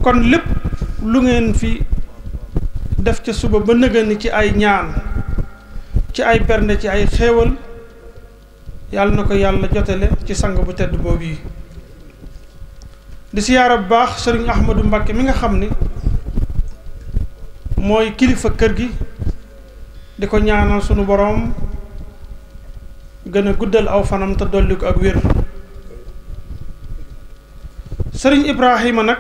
C: kon lépp lu ngeen fi def ca suba ba nëgëni ci ay ñaan ci ay bernde ci ay xéewal yàlla na ko yàlla jotale ci sang bu tedd boobu yi di siyaara bu baax Serigne Ahmadou Mbacké mi nga xam ni mooy kilifa kër gi di ko ñaanal sunu boroom gën a guddal aw fanam te dolli ko ak wér Serigne Ibrahima nag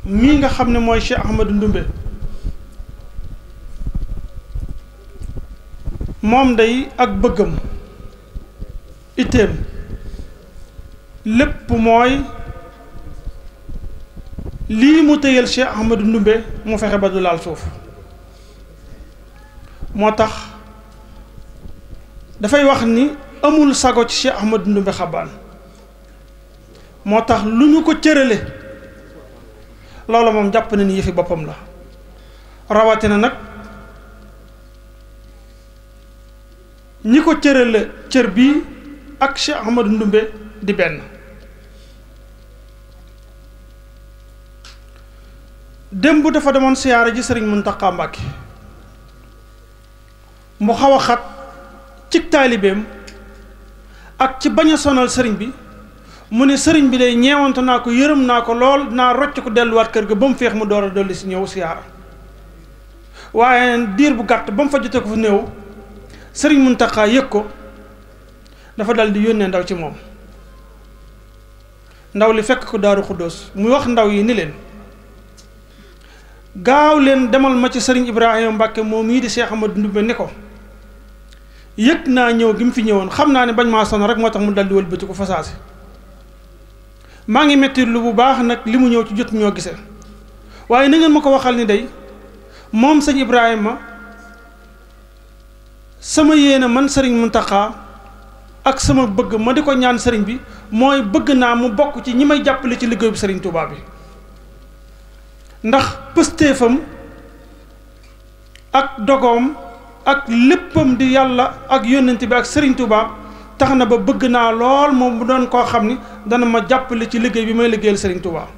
C: mii nga xam ne mooy Cheikh Ahmadou Ndoumbé moom day ak bëggam itteem lépp mooy lii mu tëyal Cheikh Ahmadou Ndoumbé mu fexe ba du laal suuf moo tax dafay wax ni amul sago ci Cheikh Ahmadou Ndoumbé Xabaan moo tax lu ñu ko cërale loola moom jàpp na ni yëfi boppam la rawatina nag ñi ko cërale cër bii ak Cheikh Ahmadou Ndoumbé di benn démb dafa demoon siyaara ji Sëriñ Muntaxa Mbàkke mu xaw a xat ci taalibeem ak ci bañ a sonal sëriñ bi mu ne sëriñ bi day ñeewantu naa ko yërëm naa ko lool naa rocc ko delluwaat kër ga ba mu feex mu door a dolli si ñëw siyaara waaye diir bu gàtt ba mu fa jotee ko fu néew Sëriñ Muntaxa yëg ko dafa dal di yónnee ndaw ci moom ndaw li fekk ko Daaru Xuddoos muy wax ndaw yi ni leen gaaw leen demal ma ci Sëriñ Ibrahima Mbacké moom mii di Cheikh Ahmadou Ndoumbé ni ko yëg naa ñëw gi mu fi ñëwoon xam naa ne bañ maa sonn rek moo tax mu dal di wëlbati ko fasaasi maa ngi metti lu bu baax nag li mu ñëw ci jot ñoo gisee waaye na ngeen ma ko waxal ni day moom sëñ Ibrahima sama yéene man Sëriñ Muntaxa ak sama bëgg ma di ko ñaan sëriñ bi mooy bëgg naa mu bokk ci ñi may jàppale ci liggéeyu Sëriñ Tuubaa bi ndax pëstéefam ak dogoom ak léppam di yàlla ak yónnent bi ak Sëriñ Tuubaa tax na ba bëgg naa lool moom mu doon koo xam ni dana ma jàppale ci liggéey bi may liggéeyal Sëriñ Tuubaa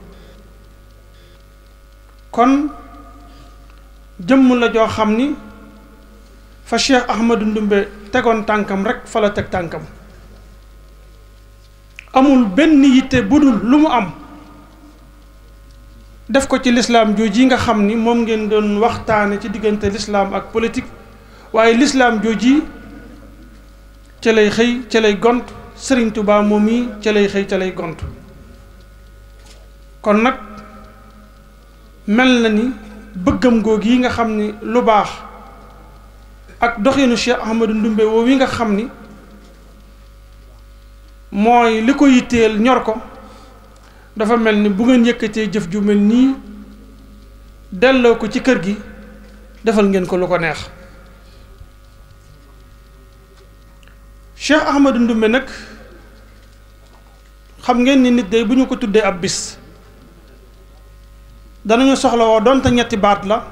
C: kon jëmm la joo xam ni fa Cheikh Ahmadou Ndoumbé tegoon tànkam rek fa la teg tànkam amul benn yitte bu dul lu mu am def ko ci lislaam jooji nga xam ni moom ngeen doon waxtaane ci diggante lislaam ak politique waaye lislaam jooji ca lay xëy ca lay gont Sëriñ Tuubaa moom yi ca lay xëy ca lay gont kon nag mel na ni bëggam googu yi nga xam ni lu baax ak doxinu Cheikh Ahmadou Ndoumbé woo wi nga xam ni mooy li ko yitteel ñor ko dafa mel ni bu ngeen yëkkatee jëf ju mel nii delloo ko ci kër gi defal ngeen ko lu ko neex Cheikh Ahmadou Ndoumbé nag xam ngeen ni nit day bu ñu ko tuddee ab bis danañu soxla woo donte ñetti baat la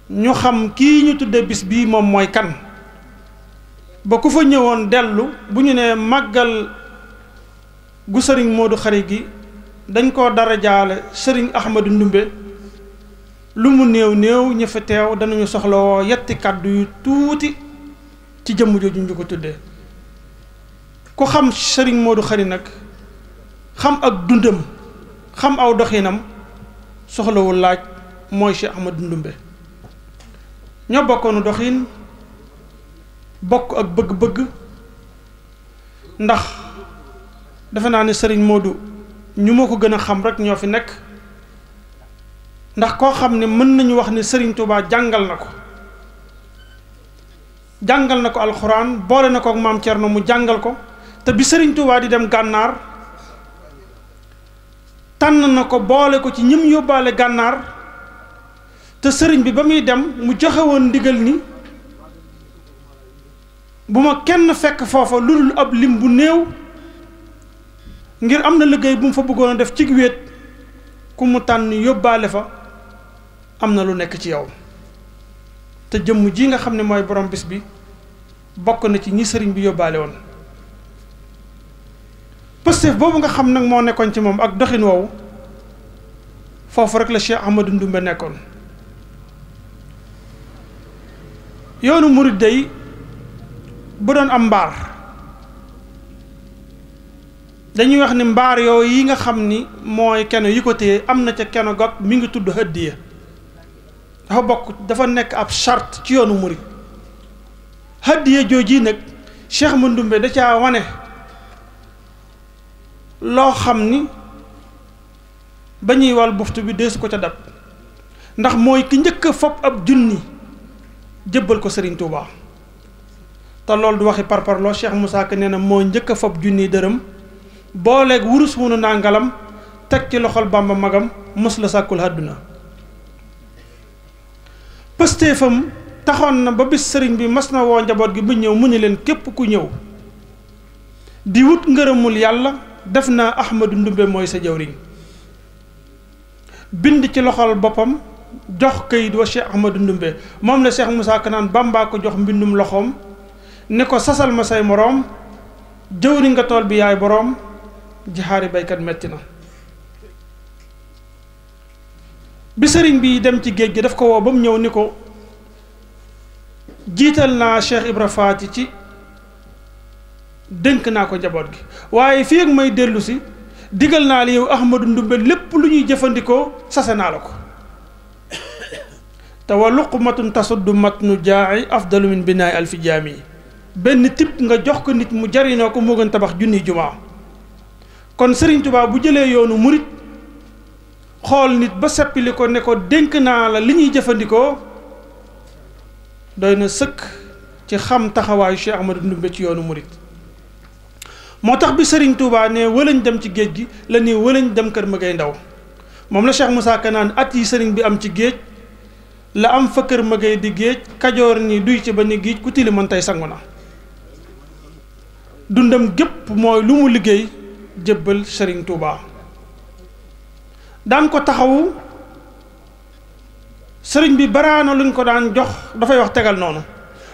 C: ñu xam kii ñu tuddee bis bii moom mooy kan ba ku fa ñëwoon dellu bu ñu nee màggal gu sëriñ Modou Khary gi dañ koo dara jaale sëriñ Ahmadou Ndoumbé lu mu néew néew ña fa teew danañu soxla woo yetti kàddu yu tuuti ci jëmm jooju ñu ko tuddee ku xam sëriñ Modou Khary nag xam ak dundam xam aw doxinam soxlawul laaj mooy Cheikh Ahmadou Ndoumbé ñoo bokkoonu doxin bokk ak bëgg-bëgg ndax defe naa ne sëriñ Modou ñu ma ko gën a xam rek ñoo fi nekk ndax koo xam ne mën nañu wax ne Sëriñ Tuubaa jàngal na ko alxuraan boole na ko ak maam Cerno mu jàngal ko te bi Sëriñ Tuubaa di dem gànnaar tànn na ko boole ko ci ñim yóbbaale gànnaar te sëriñ bi ba muy dem mu joxe woon ndigal ni bu ma kenn fekk foofa lu dul ab lim bu néew ngir am na liggéey bu mu fa bëggoon a def ci wéet ku mu tànn yóbbaale fa am na lu nekk ci yow te jëmm ji nga xam ne mooy borom bis bi bokk na ci ñi sëriñ bi yóbbaale woon pëstef boobu nga xam nag moo nekkoon ci moom ak doxin woowu foofu rek la Cheikh Ahmadou Ndoumbé nekkoon. yoonu murid day bu doon am mbaar dañuy wax ni mbaar yooyu yi nga xam ni mooy keno yi ko téye am na ca keno gog mi ngi tudd hëddiya dafa nekk ab charte ci yoonu murid hëddiya jooji nag Cheikh Ahmadou Ndoumbé da caa wane loo xam ni ba ñuy wal buftu bi deesu ko ca dab ndax mooy ki njëkk a fopp ab junni jébbal ko Serigne Touba te loolu du waxi parparloo Cheikh Moussa Ka nee na moo njëkk a fopp junni dërëm booleeg wurus wunu nangalam teg ci loxol Bamba magam mos la sàkkul àdduna pëstéefam taxoon na ba bis sëriñ bi mas na woo njaboot gi ba ñëw mu ni leen képp ku ñëw di wut ngërëmul yàlla def naa Ahmadou Ndoumbé mooy sa jawriñ bind ci loxol boppam jox kayit wa Cheikh Ahmadou Ndoumbé moom la Cheikh Moussa Ka naan Bamba ko jox mbindum loxoom ne ko sasal ma say moroom jëwriñ nga tool bi yaay boroom jixaari baykat metti na bi sëriñ bi dem ci géej gi daf ko woo ba mu ñëw ni ko jiital naa Cheikh Ibra Faati ci dénk naa ko njaboot gi waaye fii ak may dellu si digal naa la yow Ahmadou Ndoumbé lépp lu ñuy jëfandikoo sase naa la ko te wa luqmatun tasuddu matnu jaa'i afdalu min binaay alfi jaami benn tip nga jox ko nit mu jariñoo ko moo gën tabax junniy jumaa kon Serigne Touba bu jëlee yoonu murit xool nit ba seppili ko ne ko dénk naa la li ñuy jëfandikoo doy na sëkk ci xam taxawaayu Cheikh Ahmadou Ndoumbé ci yoonu murit moo tax bi Serigne Touba ne wëlañ dem ci géej gi la nii wëlañ dem kër Magay Ndaw moom la Cheikh Moussa Ka naan at yi sëriñ bi am ci géej la am fa kër Magay di géej kajoor ni duy ci ba ni géej ku tiliman tey sangu na dundam gépp mooy lu mu liggéey jébbal Serigne Touba daan ko taxawu sëriñ bi baraana luñ ko daan jox dafay wax tegal noonu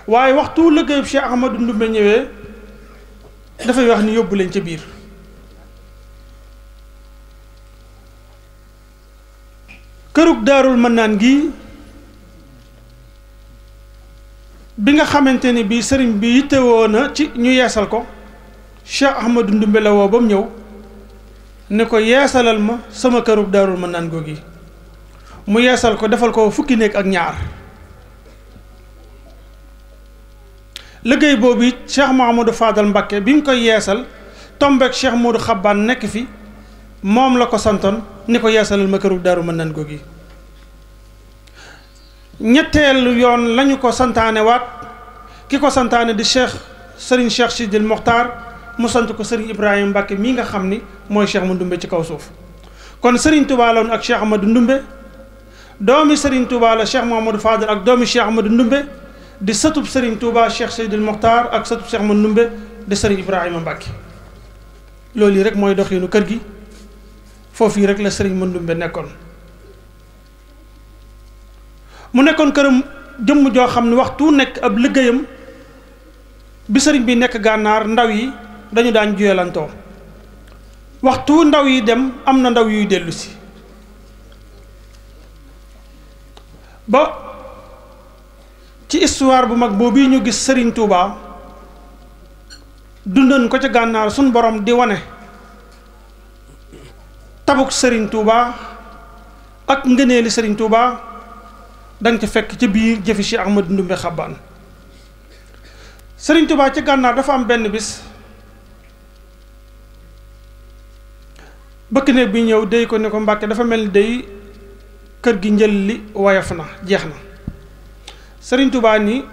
C: waaye waxtu liggéeyub Cheikh Ahmadou Ndoumbé ñëwee dafay wax ni yóbbu leen ca biir kërug Daarul Mannaan gi bi nga xamante ni bii sëriñ bi yittewoo na ci ñu yeesal ko Cheikh Ahmadou Ndoumbé la woo ba mu ñëw ne ko yeesalal ma sama kërug Daarul Mannaan googi mu yeesal ko defal ko fukki néeg ak ñaar liggéey boobu it Cheikh Mouhamadou Fadal Mbacké bi mu koy yeesal tombeek Cheikh Modou Xabbaan nekk fi moom la ko santoon ni ko yeesalal ma kërug Daarul Mannaan googi ñetteelu yoon lañu ko santaane waat ki ko santaane di Serigne Cheikh Sidil Mokhtar mu sant ko Serigne Ibrahima Mbacké mii nga xam ni mooy Cheikh Ahmadou Ndoumbé ci kaw suuf kon Serigne Touba la woon ak Cheikh Ahmadou Ndoumbé doomi Serigne Touba la Cheikh Mouhamadou Fadal ak doomi Cheikh Ahmadou Ndoumbé di sëtub Serigne Touba Cheikh Sidil Mokhtar ak sëtub Cheikh Ahmadou Ndoumbé di Serigne Ibrahima Mbacké loolu yi rek mooy doxinu kër gi foofu yi rek la Serigne Ahmadou Ndoumbé nekkoon mu nekkoon këram jëmm joo xam ne waxtu nekk ab liggéeyam bi sëriñ bi nekk gànnaar ndaw yi dañu daan juyalantoo waxtu ndaw yi dem am na ndaw yuy dellu si ba ci histoire bu mag boobu ñu gis Serigne Touba dundoon ko ca gànnaar suñ borom di wane tabuk Serigne Touba ak ngëneeli Serigne Touba danga ca fekk ca biir jëfi Cheikh Ahmadou Ndoumbé Xabbaan Serigne Touba ca gànnaar dafa am benn bis bëkk ne bi ñëw déy ko ne ko Mbàkke dafa mel ni day kër gi njël li woyof na jeex na Serigne Touba ni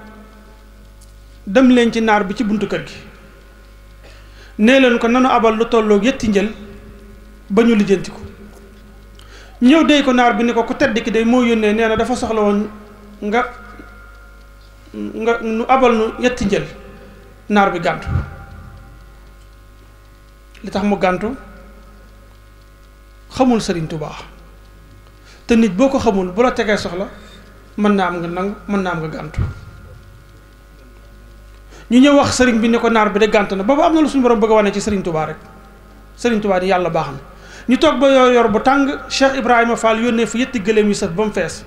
C: dem leen ci naar bi ci buntu kër gi nee leen ko nanu abal lu tolloog yetti njël ba ñu lijjanti ko ñëw déy ko naar bi ni ko ku tedd ki day moo yónnee nee na dafa soxla woon nga nu abal nu yetti njël naar bi gàntu li tax mu gàntu xamul Serigne Touba te nit boo ko xamul bu la tegee soxla mën naa am nga nangu mën naa am nga gàntu ñu ñëw wax sëriñ bi ne ko naar bi de gànt na boobu am na lu suñu borom bëgg a wane ci Serigne Touba rek Serigne Touba ni yàlla baax na ñu toog ba yor bu tàng Cheikh Ibrahima Fall yónnee fa yetti gëléem yu sëf ba mu fees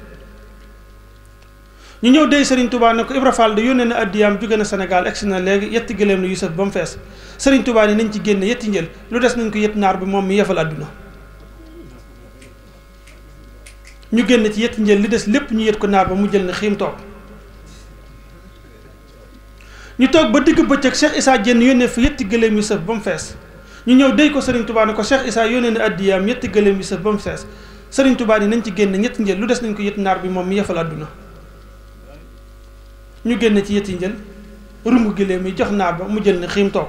C: ñu ñëw dey Serigne Touba ne ko Ibra Fall de yónnee na addiyaam jóge na Sénégal egsi na léegi yetti gëléem la yu sëf ba mu fees Serigne Touba ni nañ ci génne yetti njël lu des nañ ko yett naar bi moom mi yefal àdduna ñu génn ci yetti njël li des lépp ñu yet ko naar ba mu jël na xiim toog ñu toog ba digg bëccëg Cheikh Issa Diène yónnee fa yetti gëléem yu sëf ba mu fees ñu ñëw dey ko Serigne Touba ne ko Cheikh Issa yónnee na addiyaam yetti gëléem yu sëf ba mu fees Serigne Touba ni nañ ci génn ñetti njël lu des nañ ko yett naar bi moom mi yefal àdduna ñu génn ci yetti njël rungu gëléem yi jox naar ba mu jël na xiim toog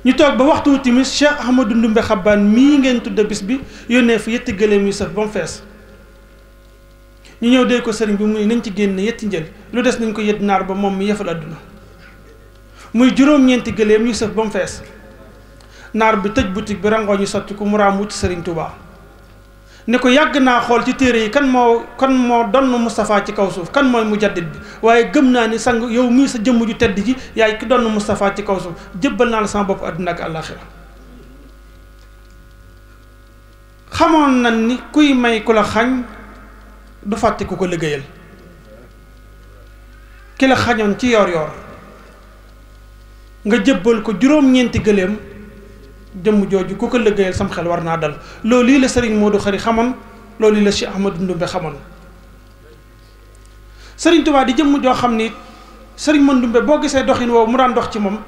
C: ñu toog ba waxtu timis Cheikh Ahmadou Ndumbe Xabbaan mii ngeen tudde bis bi yónnee fa yetti gëléem yu sëf ba mu fees ñu ñëw dey ko sëriñ bi muy nañ ci génn yetti njël lu des nañ ko yett naar ba moom mi yefal àdduna muy juróom-ñeenti gëléem yu sëf ba mu fees naar bi tëj boutique bi rangoo ñu sotti ko mu raam wuti Serigne Touba ne ko yàgg naa xool ci téere yi kan moo donn Moustapha ci kaw suuf kan mooy mujaddid bi waaye gëm naa ni sang yow mii sa jëmm ju tedd ji yaay ki donn Moustapha ci kaw suuf jébbal naa la sama bopp àdduna ak àllaaxira xamoon na ni kuy may ku la xañ du fàtte ku ko liggéeyal ki la xañoon ci yor yor nga jébbal ko juróom-ñeenti gëléem jëmm jooju ku ko liggéeyal sam xel war naa dal loolu lii la Serigne Modou Khari xamoon loolu lii la Cheikh Ahmadou Ndumbe xamoon Serigne Touba di jëmm joo xam ni Serigne Mandumbe boo gisee doxin woowu mu daan dox ci moom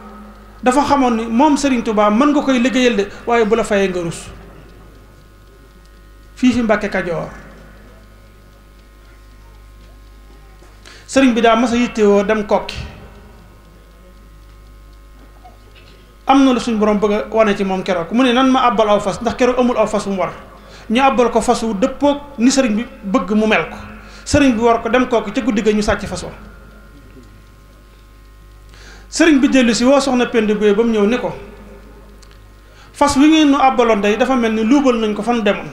C: dafa xamoon ni moom Serigne Touba mën nga koy liggéeyal de waaye bu la fayee nga rus fii fi Mbàkke Kajoor Serigne bi daa mas a yittewoo dem kokki am na lu suñ borom bëgg a wane ci moom keroog mu ne nan ma àbbal aw fas ndax keroog amul aw fas mu war ñu àbbal ko fas wu dëppoog ni sëriñ bi bëgg mu mel ko sëriñ bi war ko dem kooku ca guddi ga ñu sàcc fas wa sëriñ bi dellu si woo soxna Penda Boye ba mu ñëw ne ko fas wi ngeen nu àbbaloon day dafa mel ni luubal nañ ko fan demoon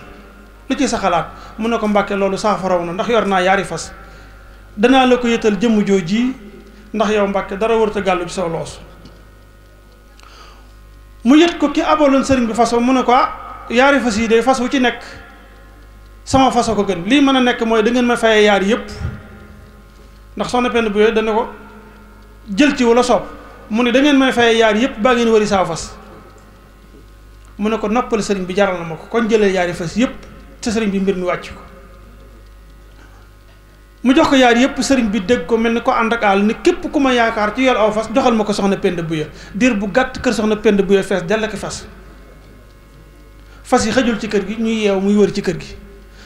C: lu ci sa xalaat mu ne ko Mbàkke loolu saafaraw na ndax yor naa yaari fas danaa la ko yëtal jëmm jooji ndax yow Mbàkke dara warut a gàllu ci saw loos mu yët ko ki abaloon sëriñ bi fas wa mu ne ko yaari fas yi de fas wu ci nekk sama fas ko gën lii mën a nekk mooy da ngeen ma fayee yaar yëpp ndax soxna Penda Boye dana ko jël ci wala soob mu ne da ngeen may fayee yaar yëpp baa ngeen wari saa fas mu ne ko noppal sëriñ bi jaral na ma ko kon jëlee yaari fas yëpp te sëriñ bi mbir mi wàcc ko mu jox ko yaar yëpp sëriñ bi dégg ko mel ni ko ànd ak àll ni képp ku ma yaakaar ci yor aw fas joxal ma ko soxna Penda Boye diir bu gàtt kër soxna Penda Boye fees dell ak fas fas yi xëjul ci kër gi ñuy yeew muy wër ci kër gi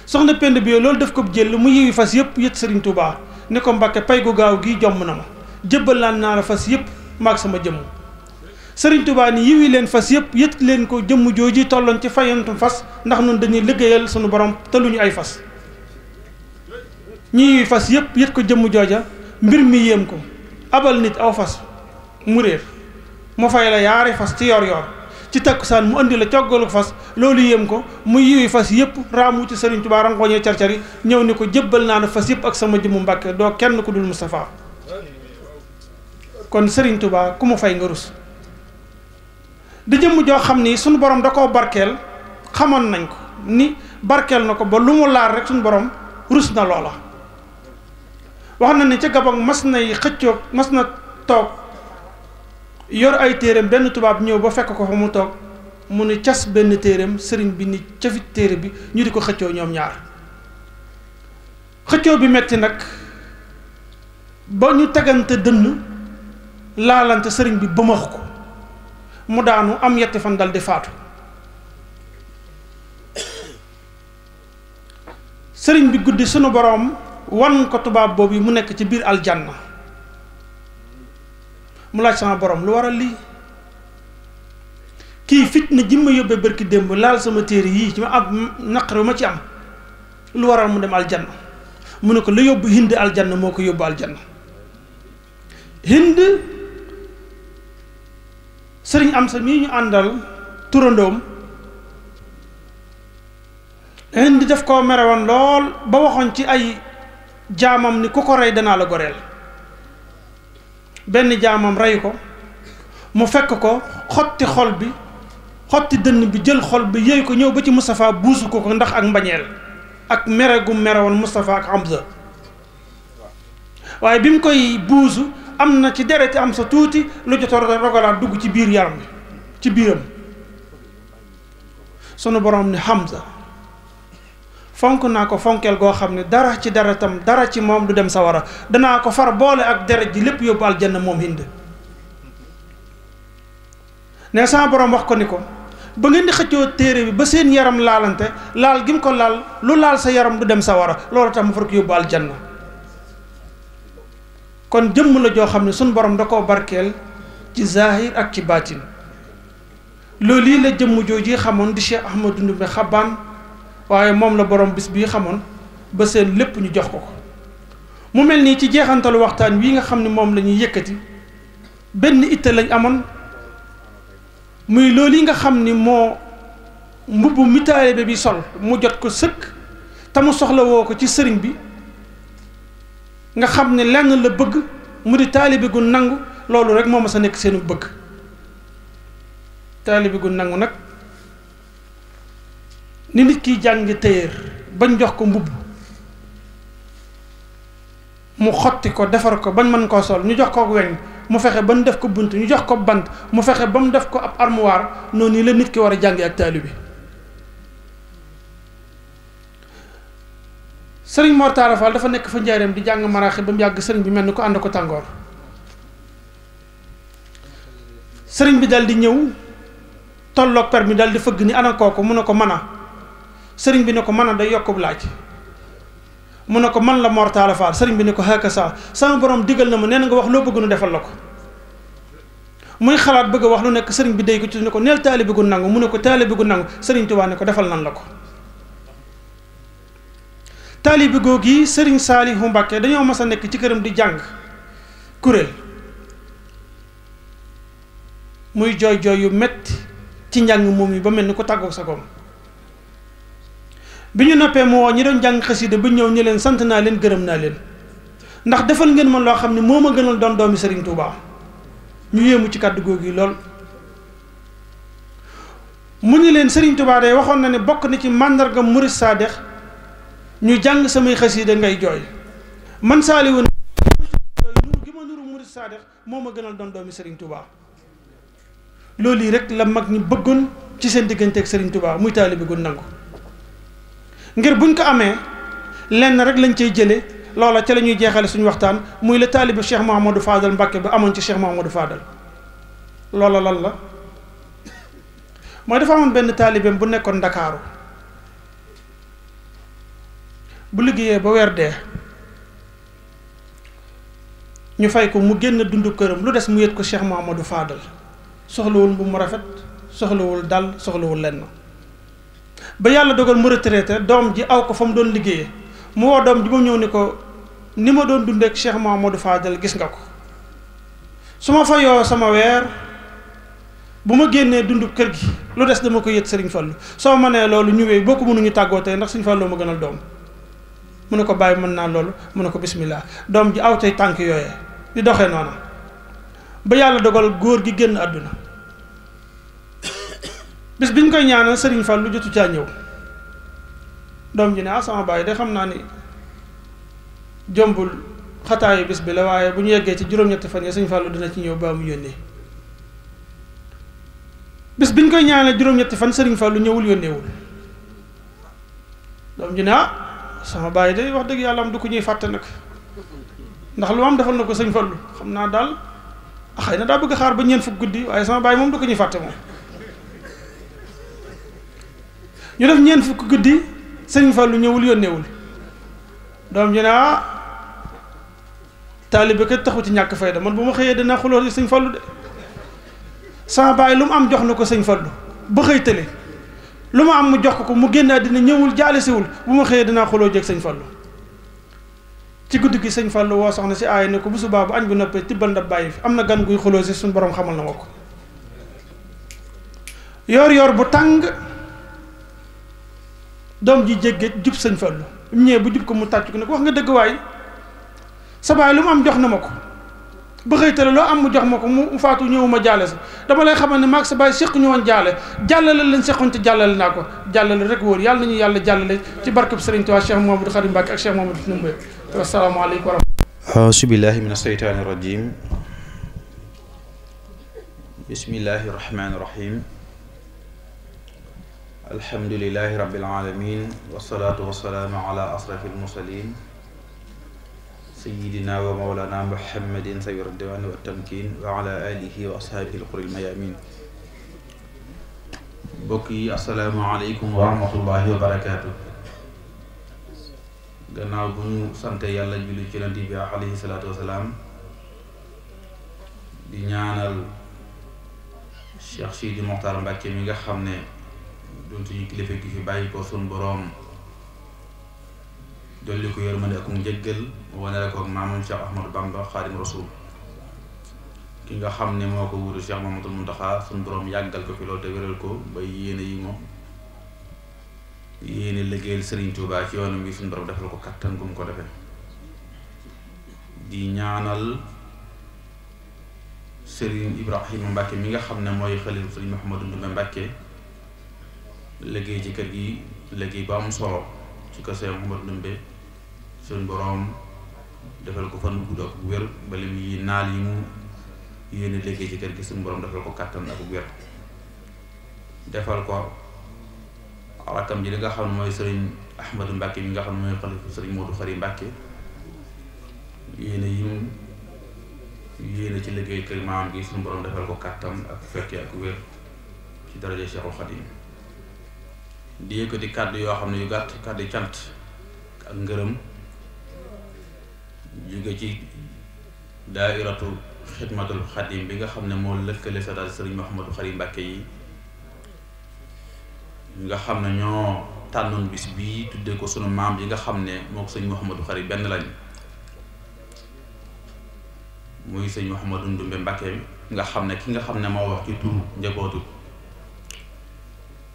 C: soxna Penda Boye loolu def ko jël mu yiwi fas yëpp yët sëriñ Touba ni ko Mbàkke pay gu gaaw gii jomm na ma jébbal naa la fas yëpp maag sama jëmm sëriñ Touba ni yiwi leen fas yëpp yët leen ko jëmm jooji tolloon ci fayantum fas ndax nun dañuy liggéeyal sunu borom tëluñu ay fas ñi fas yëpp yët ko jëmm jooja mbir mi yéem ko abal nit aw fas mu réer mu fay la yaari fas ci yor yor ci takkusaan mu andi la coggalu fas loolu yéem ko mu yiwi fas yëpp raamu ci Serigne Touba rangooñee carcari ñëw ni ko jébbal naa la fas yëpp ak sama jëmmu Mbàkke doo kenn ku dul Moustapha kon Serigne Touba ku mu fay nga rus di jëmm joo xam ni suñu borom da koo barkeel xamoon nañ ko ni barkeel na ko ba lu mu laal rek suñu borom rus na loola wax na ne ca Gabon mas na toog yor ay téereem benn tubaab ñëw ba fekk ko fa mu toog mu ni cas benn téereem sëriñ bi ni cafit téere bi ñu di ko xëccoo ñoom ñaar xëccoo bi metti nag ba ñu tegante dënn laalante sëriñ bi bëmax ko mu daanu am yetti fan dal di faatu sëriñ bi guddi sunu boroom wan ko tubaab boobu yi mu nekk ci biir aljanna mu laaj sama borom lu waral lii kii fitna ji ma yóbbee barki démb laal sama téere yii ci ma am naqar ma ci am lu waral mu dem aljanna mu ne ko la yóbbu Hind aljanna moo ko yóbbu aljanna Hind sëriñ Amsa mii ñu àndal turandoom indi def koo mere woon lool ba waxoon ci ay jaamam ni ku ko rey danaa la goreel. benn jaamam rey ko mu fekk ko xotti xol bi xotti dënn bi jël xol bi yëy ko ñëw ba ci Moustapha buusu ko ndax ak mbañeel ak mere gu mere woon Moustapha ak Hamza. waaye bi mu koy buusu am na ci dereti Hamza tuuti lu jot a rogalaat dugg ci biir yaram bi ci biiram. sunu borom ni Hamza fonk naa ko fonkeel goo xam ne dara ci deretam dara ci moom du dem sawara danaa ko far boole ak deret ji lépp yóbbu aljanna moom Hind. ne sama borom wax ko ni ko ba ngeen di xëccoo téere bi ba seen yaram laalante laal gi mu ko laal lu laal sa yaram du dem sawara loolu tax mu far ko yóbbu aljanna. kon jëmm la joo xam ne sunu borom da koo barkeel ci zahir ak ci baatin. loolu yi la jëmm jooju xamoon di Cheikh Ahmadou Ndoumbé Xabaan waaye moom la borom bis bii xamoon ba seen lépp ñu jox ko ko. mu mel nii ci jeexantalu waxtaan wi nga xam ne moom la ñuy yëkkati benn itte lañ amoon muy loolu yi nga xam ni moo mbubb mi taalibe bi sol mu jot ko sëkk te mu soxla woo ko ci sëriñ bi nga xam ne lenn la bëgg mu di taalibe gu nangu loolu rek moo ma sa nekk seenu bëgg. taalibe gu nangu nag ni nit kiy jàng téyeer bañ jox ko mbubb mu xotti ko defar ko bañ mën koo sol ñu jox ko weñ mu fexe ba mu def ko bunt ñu jox ko bant mu fexe ba mu def ko ab armoire noonu la nit ki war a jàngi ak taalibe. sëriñ Mor Talla Fall dafa nekk fa njaareem di jàng maraaxi ba mu yàgg sëriñ bi mel ni ko ànd ko tàngoor. sëriñ bi dal di ñëw tolloog per mi dal di fëgg ni ana kooku mu ne ko mën a sëriñ bi ne ko mën a day yokkub laaj mu ne ko man la Mor Talla Fall sëriñ bi ne ko xaaka saa sama borom digal na ma nee na nga wax loo bëgg nu defal la ko. muy xalaat bëgg a wax lu nekk sëriñ bi day ko ci ne ko neel taalibe gu nangu mu ne ko taalibe gu nangu sëriñ Tuubaa ne ko defal nan la ko. taalibe googu yi sëriñ Saalihu Mbàkke dañoo mas a nekk ci këram di jàng kuréel muy jooy jooy yu metti ci njàng moom yi ba mel ni ko tàggoog sa goom. bi ñu noppee mu woo ñi doon jàng xasida ba ñëw ñu leen sant naa leen gërëm naa leen ndax defal ngeen man loo xam ne moo ma gënal doon doomi sëriñ Tuubaa. ñu yéemu ci kàddu googu yi lool. mu ni leen sëriñ Tuubaa day waxoon na ne bokk na ci màndarga murid saadex ñu jàng samay xasida ngay jooy man Saaliwu nuru gi ma nuru murid saadex moo ma gënal doon doomi sëriñ Tuubaa. loolu yi rek la mag ñi bëggoon ci seen diggante ak sëriñ Tuubaa muy taalibe gu nangu ngir buñ ko amee lenn rek lañ cay jële loola ca la ñuy jeexale suñu waxtaan muy la taalibe Cheikh Mouhamadou Fadal Mbàkke ba amoon ci Cheikh Mouhamadou Fadal. loola lan la mooy dafa amoon benn taalibeem bu nekkoon Ndakaaru bu liggéeyee ba weer dee ñu fay ko mu génn dundu këram lu des mu yët ko Cheikh Mouhamadou Fadal soxlawul bu mu rafet soxlawul dal soxlawul lenn ba yàlla dogal mu retraité doom ji aw ko fa mu doon liggéeyee mu woo doom ji ba mu ñëw ni ko ni ma doon dundee ak Cheikh Mouhamadou Fadal gis nga ko su ma fayoo sama weer bu ma génnee dundu kër gi lu des dama ko yët Serigne Fallou soo ma nee loolu ñëwee boo ko mënuñu tàggoo tey ndax Serigne Fallou ma gënal doom mu ne ko bàyyi mën naa loolu mu ne ko bismillah doom ji aw tey tànk yooyee di doxee noona ba yàlla dogal góor gi génn àdduna bis biñ koy ñaanal Serigne Fallou jotu caa ñëw doom ji ne ah sama baay de xam naa ni jombul xataayu bis bi la waaye bu ñu yeggee ci juróom-ñetti fan yi Serigne Fallou dina ci ñëw ba mu yónnee bis biñ koy ñaanal juróom-ñetti fan Serigne Fallou ñëwul yónneewul doom ji ne ah sama baay de wax dëgg yàlla am du ko ñuy fàtte nag ndax lu am defal na ko Serigne Fallou xam naa daal xëy na daa bëgg xaar ba ñeent fukk guddi waaye sama baay moom du ko ñuy fàtte moom. ñu def ñeent fukk guddi Serigne Fallou ñëwul yónneewul doom ji ne ah taalibe kat taxu ci ñàkk fayda man bu ma xëyee dina xuloo ci Serigne Fallou de sama baay lu mu am jox na ko Serigne Fallou ba xëy tële lu ma am mu jox ko mu génn àddina ñëwul jaalisiwul bu ma xëyee dinaa xuloo jeeg Serigne Fallou ci guddi gi Serigne Fallou woo soxna si aay ne ko bu subaa bu añ bu noppee tibbal ndab bàyyi fi am na gan guy xuloo si suñu borom xamal na ma ko yor bu tàng doom ji jégge jub sëñ Fallu mu ñëwee bu jub ko mu tàcc ko nag wax nga dëgg waay sa baay lu mu am jox na ma ko ba xëytale loo am mu jox ma ko mu faatu ñëwuma jaale sa dama lay xamal ne maag sa baay séq ñu woon jàllale lañ seqoon te jàllale naa ko jàllale rek wóor yàlla nañu yàlla jàllale ci barkeb Sëriñ Tuubaa Cheikh Mouhamadou Khadim Mbacké ak Cheikh Mouhamadou Ndoumbé wassalaamu aleykum wa rahmatullaah.
D: auzu billaahi mina shaytaani rajiim. bismillaahi rahmaani rahiim. alhamdulillaahi rabbil aalamiin wassalaatu wassalaamu alaa asrafil mursaliin sayyidina wa mawlana muhammadin sayyid diwaan wa tamkin wa ala alihi wa ashaabihi al-qurril mayamin. mbokk yi assalaamu aleykum wa rahmatullahi wa barakaatu. gannaaw bu ñu sante yàlla julli ci Yonent bi alayhi salaatu wasalaam di ñaanal Cheikh Sidi Mokhtar Mbacké mi nga xam ne doon suñu kilifa gi fi bàyyi ko sun boroom dolli ko yërmande ak njëggal wane la ko ak maamam Cheikh Ahmadou Bamba Xaadim Rasul ki nga xam ne moo ko wutu Cheikh Mamadou Muntaxa sun boroom yàggal ko fi loolu te wéral ko ba yéene yi moom yéene liggéeyal Serigne Touba ci yoonam bi suñu borom defal ko kattan gu mu ko defee di ñaanal Serigne Ibrahima Mbacké mi nga xam ne mooy xalifa Serigne Mouhamadou Ndoumbé Mbacké liggéey ci kër gi liggéey ba am solo ci kër Serigne Mouhamadou Ndoumbé suñu borom defal ko fan gudd ak wér ba lim yi naal yi mu yéene liggéey ci kër gi suñu borom defal ko kattan ak wér defal ko rakkam ji li nga xam ne mooy sëriñ Ahmadou Mbacké mi nga xam ne mooy xalifa sëriñ Modou Khari Mbacké yéene yi mu yéene ci liggéey kër maam gi suñu borom defal ko kàttan ak fekke ak wér ci daraja Cheikhul Khadim di yëkkati kàddu yoo xam ne yu gàtt kàddu cant ak ngërëm jóge ci daairatu xidmatul Khadim bi nga xam ne moo lëkkale sa daal sëriñ Mouhamadou Khari Mbacké yi nga xam ne ñoo tànnoon bis bii tuddee ko sunu maam yi nga xam ne moo ko sëñ Mouhamadou Khari benn lañ muy sëñ Mouhamadou Ndoumbé Mbacké nga xam ne ki nga xam ne moo wax ci turu njabootu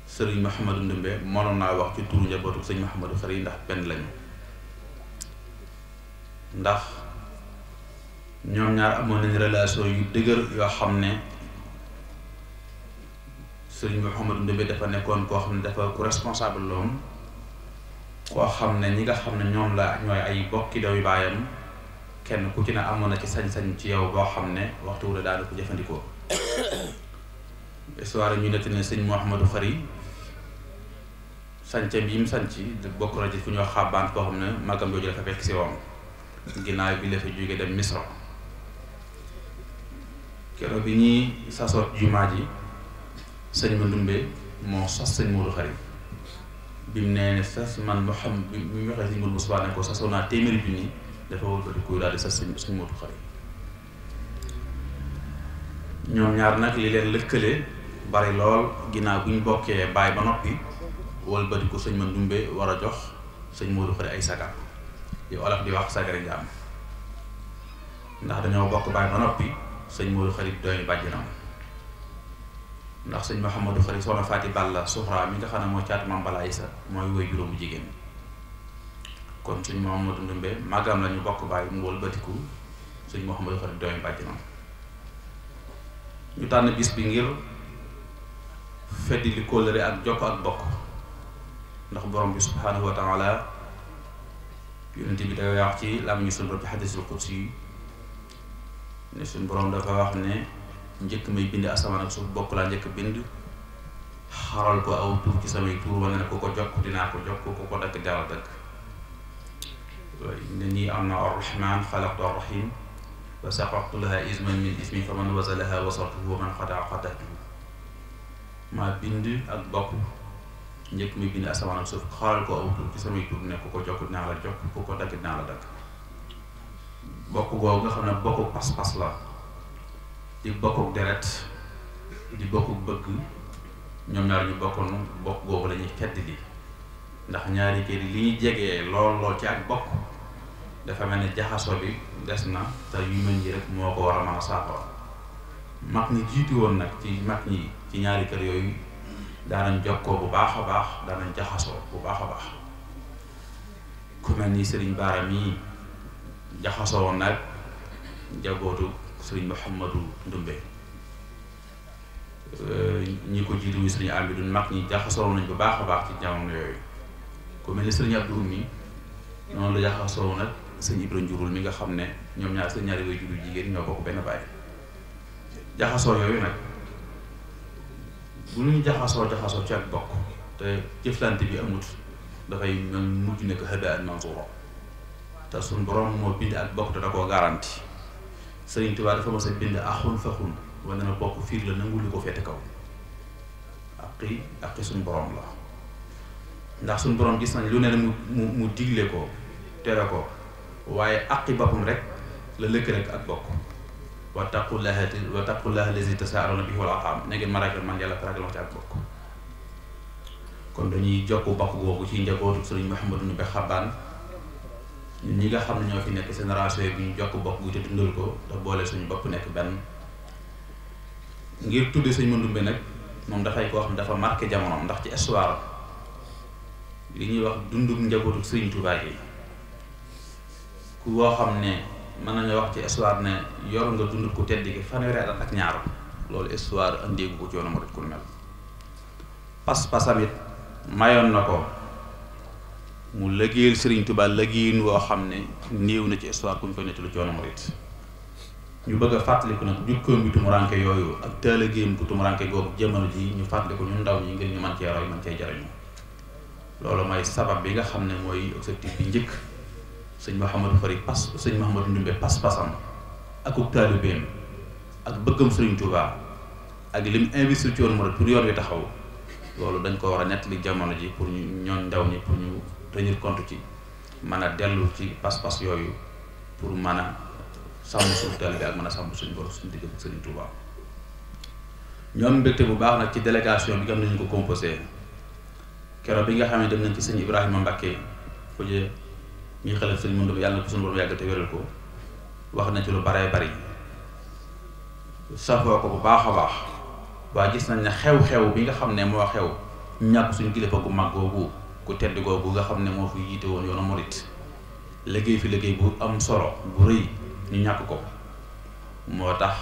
D: sëriñ Mouhamadou Ndoumbé mënoon naa wax ci turu njabootu sëñ Mouhamadou Khari ndax benn lañu ndax ñoom ñaar amoon nañ relation yu dëgër yoo xam ne sëriñ Mouhamadou Ndoumbé dafa nekkoon koo xam ne dafa ku responsable loom koo xam ne ñi nga xam ne ñoom la ñooy ay bokki daw yu baayam kenn ku ci ne amoon na ci sañ-sañ ci yow boo xam ne waxtu wu la daal ko jëfandikoo histoire ñu nett ne sëñ Mouhamadou Khari sañce bi mu sañc bokk na ci fu ñoo xàbbaan koo xam ne magam jooju dafa fekk si woon ginnaaw bi la fa jóge dem Misra keroog bi ñuy sasoot jumaa ji sëñ ma Ndoumbé moo sas sëñ Modou Khari bi mu nee ne sas man moo xam bi mu waxee sëñ Modou Moussa ne ko sasoo naa téeméeri junni dafa wëlbati kuy daal di sas sëñ Modou Khari ñoom ñaar nag li leen lëkkale bari lool ginnaaw bu ñu bokkee baay ba noppi wëlbati ko sëñ ma Ndoumbé war a jox sëñ Modou Khari ay sagar di olof di wax sagari njaam ndax dañoo bokk baay ba noppi sëñ Modou Khari doomi bàjjanam ndax sëñ Mouhamadou Khari soxna Faati Balla Suxra mi nga xam ne mooy caatu Maam Balla Aysa mooy woy juróomu jigéen kon sëñ Mouhamadou Ndoumbé màggam la ñu bokk bàyyi mu wëlbatiku sëñ Mouhamadou Khari doomi bàjjanam ñu tànn bis bi ngir feddi li kóllëre ak jokk ak bokk ndax borom bi subhaanahu wa taala yonent bi day wax ci lam ñu suñ borom bi hadiisul qudsi yi ne suñ borom dafa wax ne njëkk may bind asamaan ak suuf bokk laa njëkk bind xaral ko aw tur ci samay tur wala ne ku ko jokk dinaa ko jokk ku ko dagg jaral dagg ne nii am na ar-rahmaan xalaqtu ar-rahiim wa saqaqtu laha isman min ismi fa man wasalaha wasartuhu wa man xataa xatatuhu maa bind ak bokk njëkk may bind asamaan ak suuf xaral ko aw tur ci samay tur ne ku ko jokk dinaa la jokk ku ko dagg dinaa la dagg bokk googu nga xam ne bokku pas-pas la di bokkuk deret di bokkuk bëgg ñoom ñaar ñu bokkoon bokk googu la ñuy fedd di ndax ñaari kër yi li ñuy jegee lool ci ak bokk dafa mel ne jaxasoo bi des na te yu mel nii rek moo ko war a mën a saafara mag ñi jiitu woon nag ci mag ñi ci ñaari kër yooyu daanañ jokkoo bu baax a baax daanañ jaxasoo bu baax a baax ku mel ni sëriñ Baara mii jaxasoo woon nag njabootu sëriñ Mouhamadou Ndumbe ñi ko jiitu sëriñ Amidou mag ñi jaxasoo nañ bu baax a baax ci jamono yooyu ku mel ni sëriñ Abdou mi noonu la jaxasoo nag sëriñ Ibra Njurul mi nga xam ne ñoom ñaar seen ñaari way juru jigéen ñoo bokk benn baay jaxasoo yooyu nag bu ñu jaxasoo ci ak bokk te jëflante bi amut dafay mujj nekk haba'an mansuura te suñ borom moo bind ak bokk te da koo garanti Sëriñ Tuubaa dafa mos a bind axun faxun wane na bokk fiir la nangu li ko féete kaw aqi suñ borom la ndax suñ borom gis nañ lu ne mu digle ko tere ko waaye aqi boppam rek la lëkk rek ak bokk wattaqullaha allazi tasaaluna bihi wal arham ne ngeen ma ragal man yàlla te ragal ma ci ak bokk kon dañuy jokku bokk googu ci njabootu sëriñ Mouhamadou Ndumbe Xabaan ñun ñi nga xam ne ñoo fi nekk génération bi ñu jokk bokk gi te dundal ko te boole suñu bopp nekk benn ngir tudde sëñ Mandumbe nag moom dafay koo xam ne dafa marqué jamono ndax ci histoire li ñuy wax dunduk njabootu sëriñ Tuubaa yi ku woo xam ne mën nañu wax ci histoire ne yor nga dund ku tedd gi fanweeri at ak ñaar loolu histoire andeegu ko ci yoonu murit ku mel pas-pasam it mayoon na ko mu liggéeyal Sëriñ Tuubaa liggéeyin woo xam ne néew na ci histoire ku ñu koy nettalu ci yoonu murit ñu bëgg a fàttaliku nag jukkoom bi tumuranke yooyu ak taalagéem ku tumuranke googu jamono ji ñu fàttaliku ñu ndaw ñi ngir ñu mën cee roy mën cee jariñu loolu mooy sabab bi nga xam ne mooy objectif bi njëkk sëñ Mouhamadou Fari sëñ Mouhamadou Ndumbe pas-pasam akuk taalibeem ak bëggam Sëriñ Tuubaa ak lim investir ci yoonu murit pour yoon wi taxaw loolu dañ ko war a nettali jamono ji pour ñu ñoon ndaw ñi pour ñu tenir compte ci mën a dellu ci pas-pas yooyu pour mën a sàmm suñu taalibe ak mën a sàmm suñu borom suñu digg ak Sëriñ Tuubaa ñoom mbégte bu baax nag ci délégation bi nga xam ne ñu ko composé keroog bi nga xam ne dem nañ ci sëñ Ibrahima Mbacké fu jee ñuy xelal sëñ Mandumbe yàlla na ko suñu borom yàgg te wéral ko wax na ci lu baree bari safoo ko bu baax a baax waaye gis nañ ne xew-xew bi nga xam ne moo xew ñàkk suñu kilifa gu mag googu ku tedd googu nga xam ne moo fi yiite woon yoonu murit liggéey fi liggéey bu am solo bu rëy ñu ñàkk ko moo tax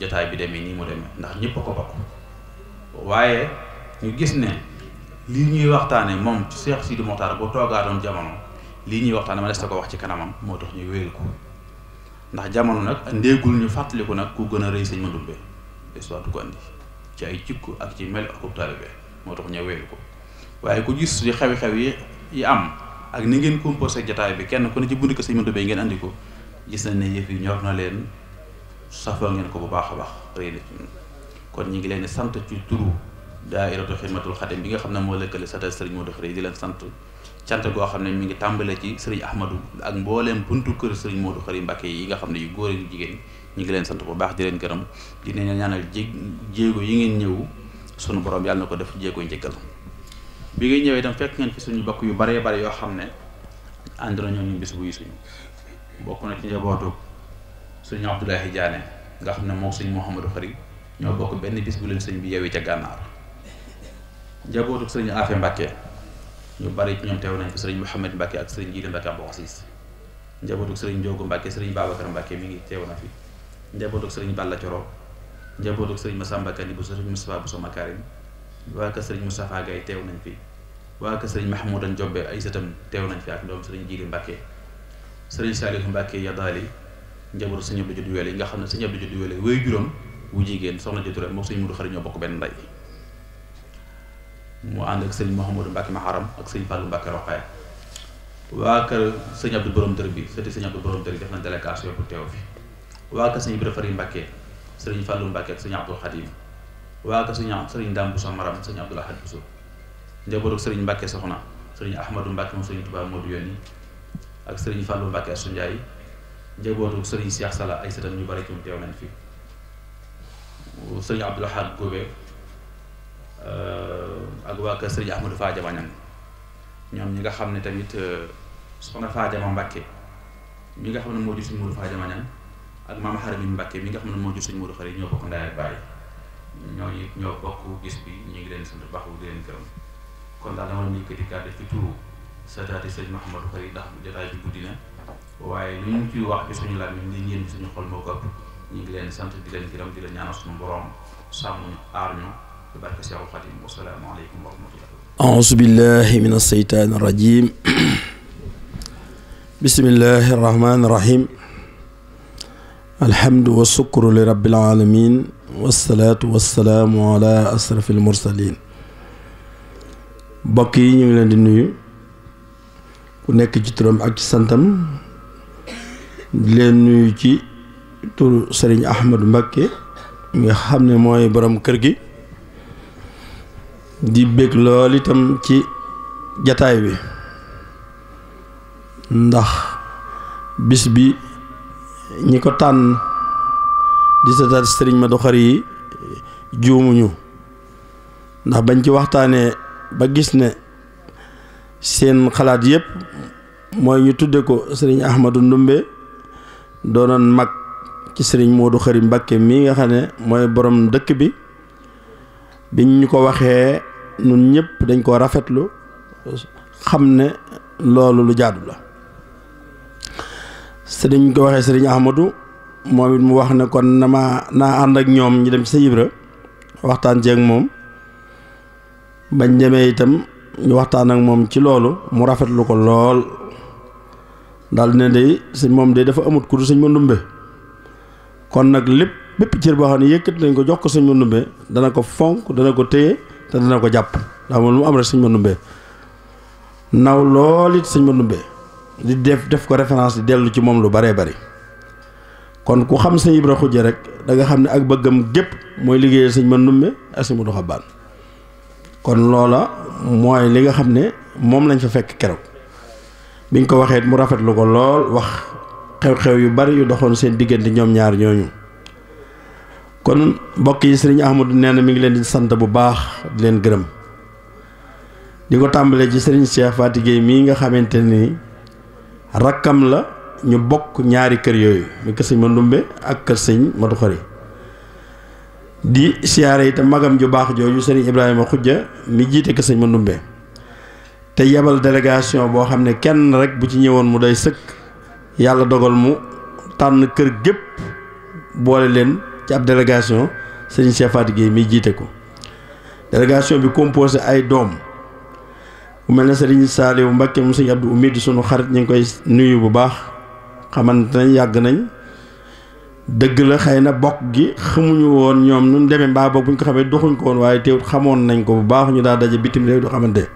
D: jotaay bi demee nii mu demee ndax ñëpp a ko bokk waaye ñu gis ne lii ñuy waxtaane moom ci Cheikh Sidi Mokhtar bu toogaatoon jamono lii ñuy waxtaane ma des na ko wax ci kanamam moo tax ñu wéyal ko ndax jamono nag ndéegul ñu fàttaliku nag ku gën a rëy sëñ Mandumbe histoire du ko andi ci ay jikko ak ci mel ak taalibe moo tax ñu wéyal ko waaye ku gis ci xew-xew yi am ak ni ngeen composé jotaay bi kenn ku ne ci bundi ko sëñ Mandumbe ngeen andi ko gis nañ ne yëf yi ñor na leen safoo ngeen ko bu baax a baax rëy na ci ñun kon ñi ngi leen di sant ci turu daairatu xidmatul xadim bi nga xam ne moo lëkkale satal sëriñ Modou Khari di leen sant cant goo xam ne mi ngi tàmbale ci sëriñ Ahmadou ak mbooleem buntu kër sëriñ Modou Khari Mbacké yi nga xam ne yu góor ak yu jigéen ñi ngi leen sant bu baax di leen gërëm di leen ñaanal jéego yi ngeen ñëw sunu borom yàlla na ko def jéego njëkkal bi ngay ñëwee itam fekk ngeen fi suñu bokk yu baree bare yoo xam ne ànd nañoo ñu bis buy suñu bokk na ci njabootu sëriñ Abdoulaye Diané nga xam ne moom sëriñ Mouhamadou Khari ñoo bokk benn bis bu leen sëñ bi yeewee ca gànnaar njabootu sëriñ Afe Mbacké ñu bari ci ñoom teew nañ fi sëriñ Mouhamed Mbacké ak sëriñ Jiili Mbacké Abou Assis njabootu sëriñ Njoogu Mbacké sëriñ Babacar Mbacké mi ngi teew na fi njabootu sëriñ Balla Coro njabootu sëriñ Massamba Kani bu sëriñ Moustapha Bousso Makarim waa kër sëriñ Moustapha Gaye teew nañ fi waa kër sëriñ Mahmoudan Jobbe ay sëtam teew nañ fi ak doom sëriñ Jiili Mbacké sëriñ Saliou Mbacké Yadaali njabootu sëñ Abdou Judd Wele yi nga xam ne sëñ Abdou Judd Wele wéy juróom wu jigéen soxna Judd moom sëñ Modou Khari ñoo bokk benn ndey mu ànd ak sëñ Mouhamadou Mbacké Maharam ak sëñ Fallou Mbacké Rokhaya waa kër sëñ Abdou Borom Dër bi sëti sëñ Abdou Borom Dër bi def na délégation pour teew fi waa kër sëñ Ibra Fari Mbacké sëriñ Fallou Mbacké ak sëñ Abdou Khadim waa kër sëriñ Dame Bousso Maram sëñ Abdou Lahad Bousso njabootu sëriñ Mbacké Soxna sëriñ Ahmadou Mbacké moom sëriñ Touba Modou Yoni ak sëriñ Fallou Mbacké Assou Ndiaye njabootu sëriñ Cheikh Sala ay sëtam ñu bari ci mu teew nañ fi sëriñ Abdou Lahad Gobe ak waa kër sëriñ Ahmadou Fadiama Ñang ñoom ñi nga xam ne tamit soxna Fadiama Mbacké mi nga xam ne moo jur sëriñ Modou Fadiama Ñang ak maam Xaramin Mbacké mi nga xam ne moo jur sëriñ Modou Khari ñoo bokk ndaay ak baay ñooñu it ñoo bokk gis bi ñu ngi leen sant baax di leen gërëm kon daal dama leen yëkkati kàddu ci turu sataati sëñ Mouhamadou Khari ndax jotaay bi guddi na waaye lu ñu ciy wax ci suñu làmmiñ li ñeen suñu xol moo ko ëpp ñu ngi leen sant di leen gërëm di leen ñaanal suñu borom sàmm ñu aar ñu ci barke Seexul Xadim wassalaamu aleykum wa rahmatullah.
E: auzu billahi min asseytaani rajim bismillahi rahmaani rahim alhamdu wa sukru li rabbil alamin wassalaatu wassalaamu ala asrafil mursalin mbokk yi ñu ngi leen di nuyu ku nekk ci turam ak ci santam di leen nuyu ci turu Sëriñ Ahmadu Mbakke nga xam ne mooy borom kër gi di bég lool itam ci jataay bi ndax bis bi ñi ko tànn di sataat Sëriñ Madu Khari yi juumuñu ndax bañ ci waxtaanee ba gis ne seen xalaat yépp mooy ñu tudde ko Sëriñ Ahmadu Ndumbe doonoon mag ci Sëriñ Moodu Khari Mbakke mii nga xam ne mooy borom dëkk bi biñ ñu ko waxee ñun ñëpp dañ ko rafetlu xam ne loolu lu jaadu la sëriñ ko waxee Sëriñ Ahmadu moom it mu wax ne kon naa ànd ak ñoom ñu dem ci sa Ibra waxtaan ceeg moom bañ demee itam ñu waxtaan ak moom ci loolu mu rafetlu ko lool daal ne day sëñ moom de dafa amut ku du sëñ Mandumbe kon nag bépp cër boo xam ne yëkkat nañ ko jox ko sëñ Mandumbe dana ko fonk dana ko téye te dana ko jàpp ndax moom lu mu am rek sëñ Mandumbe naw lool it sëñ Mandumbe di def ko référence di dellu ci moom lu baree bari kon ku xam sëñ Ibra Xujja rek da nga xam ne ak bëggam gépp mooy liggéeyal sëñ Mandumbe ak sëñ Mudu Xabaan kon loola mooy li nga xam ne moom lañ fa fekk keroog biñ ko waxee mu rafetlu ko lool wax xew-xew yu bari yu doxoon seen diggante ñoom ñaar ñooñu kon mbokk yi Sëriñ Ahmadu nee na mi ngi leen di sant bu baax di leen gërëm di ko tàmbalee ci Sëriñ Cheikh Faty Gueye mii nga xamante ni rakkam la ñu bokk ñaari kër yooyu muy kër sëñ Mandumbe ak kër sëñ Madu Khari di siyaare itam magam ju baax jooju Sëriñ Ibrahima Xujja mi jiite kër sëñ Mandumbe te yebal délégation boo xam ne kenn rek bu ci ñëwoon mu day sëkk yàlla dogal mu tànn kër gépp boole leen ci ab délégation Sëriñ Cheikh Faty Gueye mi jiite ko délégation bi composé ay doom bu mel ne Sëriñ Saaliwu Mbakke mu Sëriñ Abdou Ummi di sunu xarit ñu ngi koy nuyu bu baax xamante nañ yàgg nañ dëgg la xëy na bokk gi xamuñu woon ñoom nun demee mbaa boog bu ñu ko xamee doxuñ ko woon waaye teewut xamoon nañ ko bu baax ñu daa daje bitim réew du xamante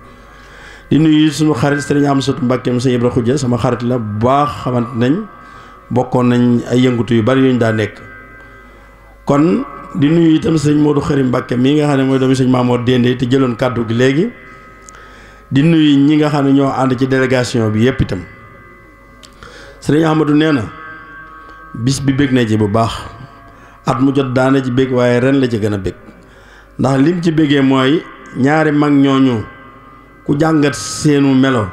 E: di nuyu suñu xarit Sëriñ Amsatu Mbakke mu Sëriñ Ibra Xujja sama xarit la bu baax xamante nañ bokkoon nañ ay yëngutu yu bari yu ñu daa nekk kon di nuyu itam Sëriñ Moodu Khari Mbakke mii nga xam ne mooy doomi Sëriñ Maamoor Dende te jëloon kàddu gi léegi di nuyu ñi nga xam ne ñoo ànd ci délégation bi yépp itam Sëriñ Ahmadu nee na bis bi bég na ci bu baax at mu jot daana ci bég waaye ren la ci gën a bég ndax lim ci bégee mooy ñaari mag ñooñu ku jàngat seenu melo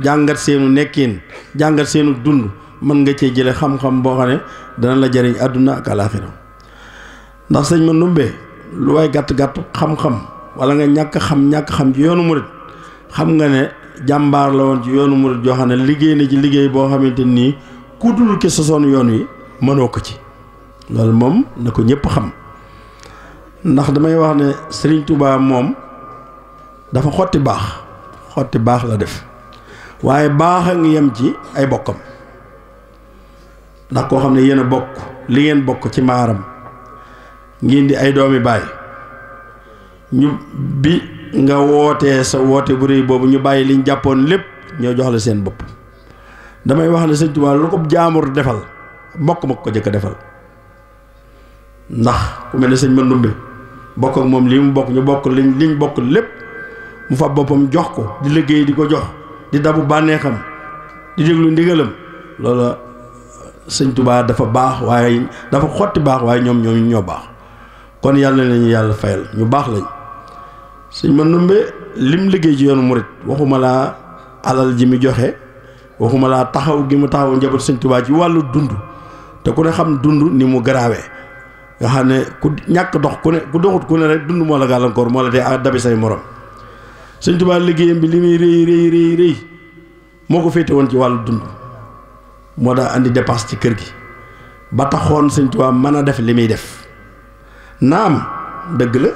E: jàngat seenu nekkin jàngat seenu dund mën nga cee jële xam-xam boo xam ne dana la jariñ àdduna ak alaaxira ndax sëñ Mandumbe lu waay gàtt-gàtt xam-xam wala nga ñàkk xam ci yoonu murit xam nga ne jàmbaar la woon ci yoonu murit joo xam ne liggéey na ci liggéey boo xamante nii ku dul ki sosoon yoon wi mënoo ko ci loolu moom na ko ñëpp xam ndax damay wax ne Sëriñ Tuubaa moom dafa xotti baax la def waaye baax a ngi yem ci ay bokkam ndax koo xam ne yéen a bokk li ngeen bokk ci maaram ngeen di ay doomi baay ñu bi nga wootee sa woote bu réy boobu ñu bàyyi liñ jàppoon lépp ñoo jox la seen bopp damay wax ne Sëñ Tuubaa lu ko jaamur defal mbokk ma ko jëkk a defal ndax ku mel ne sëñ Mandumbe bokk ak moom lii mu bokk ñu bokk liñ bokk lépp mu fa boppam jox ko di liggéey di ko jox di dabu bànneexam di déglu ndigalam loola Sëñ Tuubaa dafa baax waaye dafa xotti baax waaye ñoom ñoo baax kon yàlla na leen yàlla fayal ñu baax lañ sëñ Mandumbe lim liggéey ci yoonu murit waxuma laa alal ji mi joxe waxuma laa taxaw gi mu taxaw njaboot Sëñ Tuubaa ci wàllu dund te ku ne xam dund ni mu garaawee nga xam ne ku ñàkk dox ku ne ku doxut ku ne rek dund moo la gàllankoor moo la dee dabi say morom sëñ Tuubaa liggéeyam bi li muy rëy moo ko féete woon ci wàllu dund moo daa andi dépense ci kër gi ba taxoon sëñ Tuubaa mën a def li muy def naam dëgg la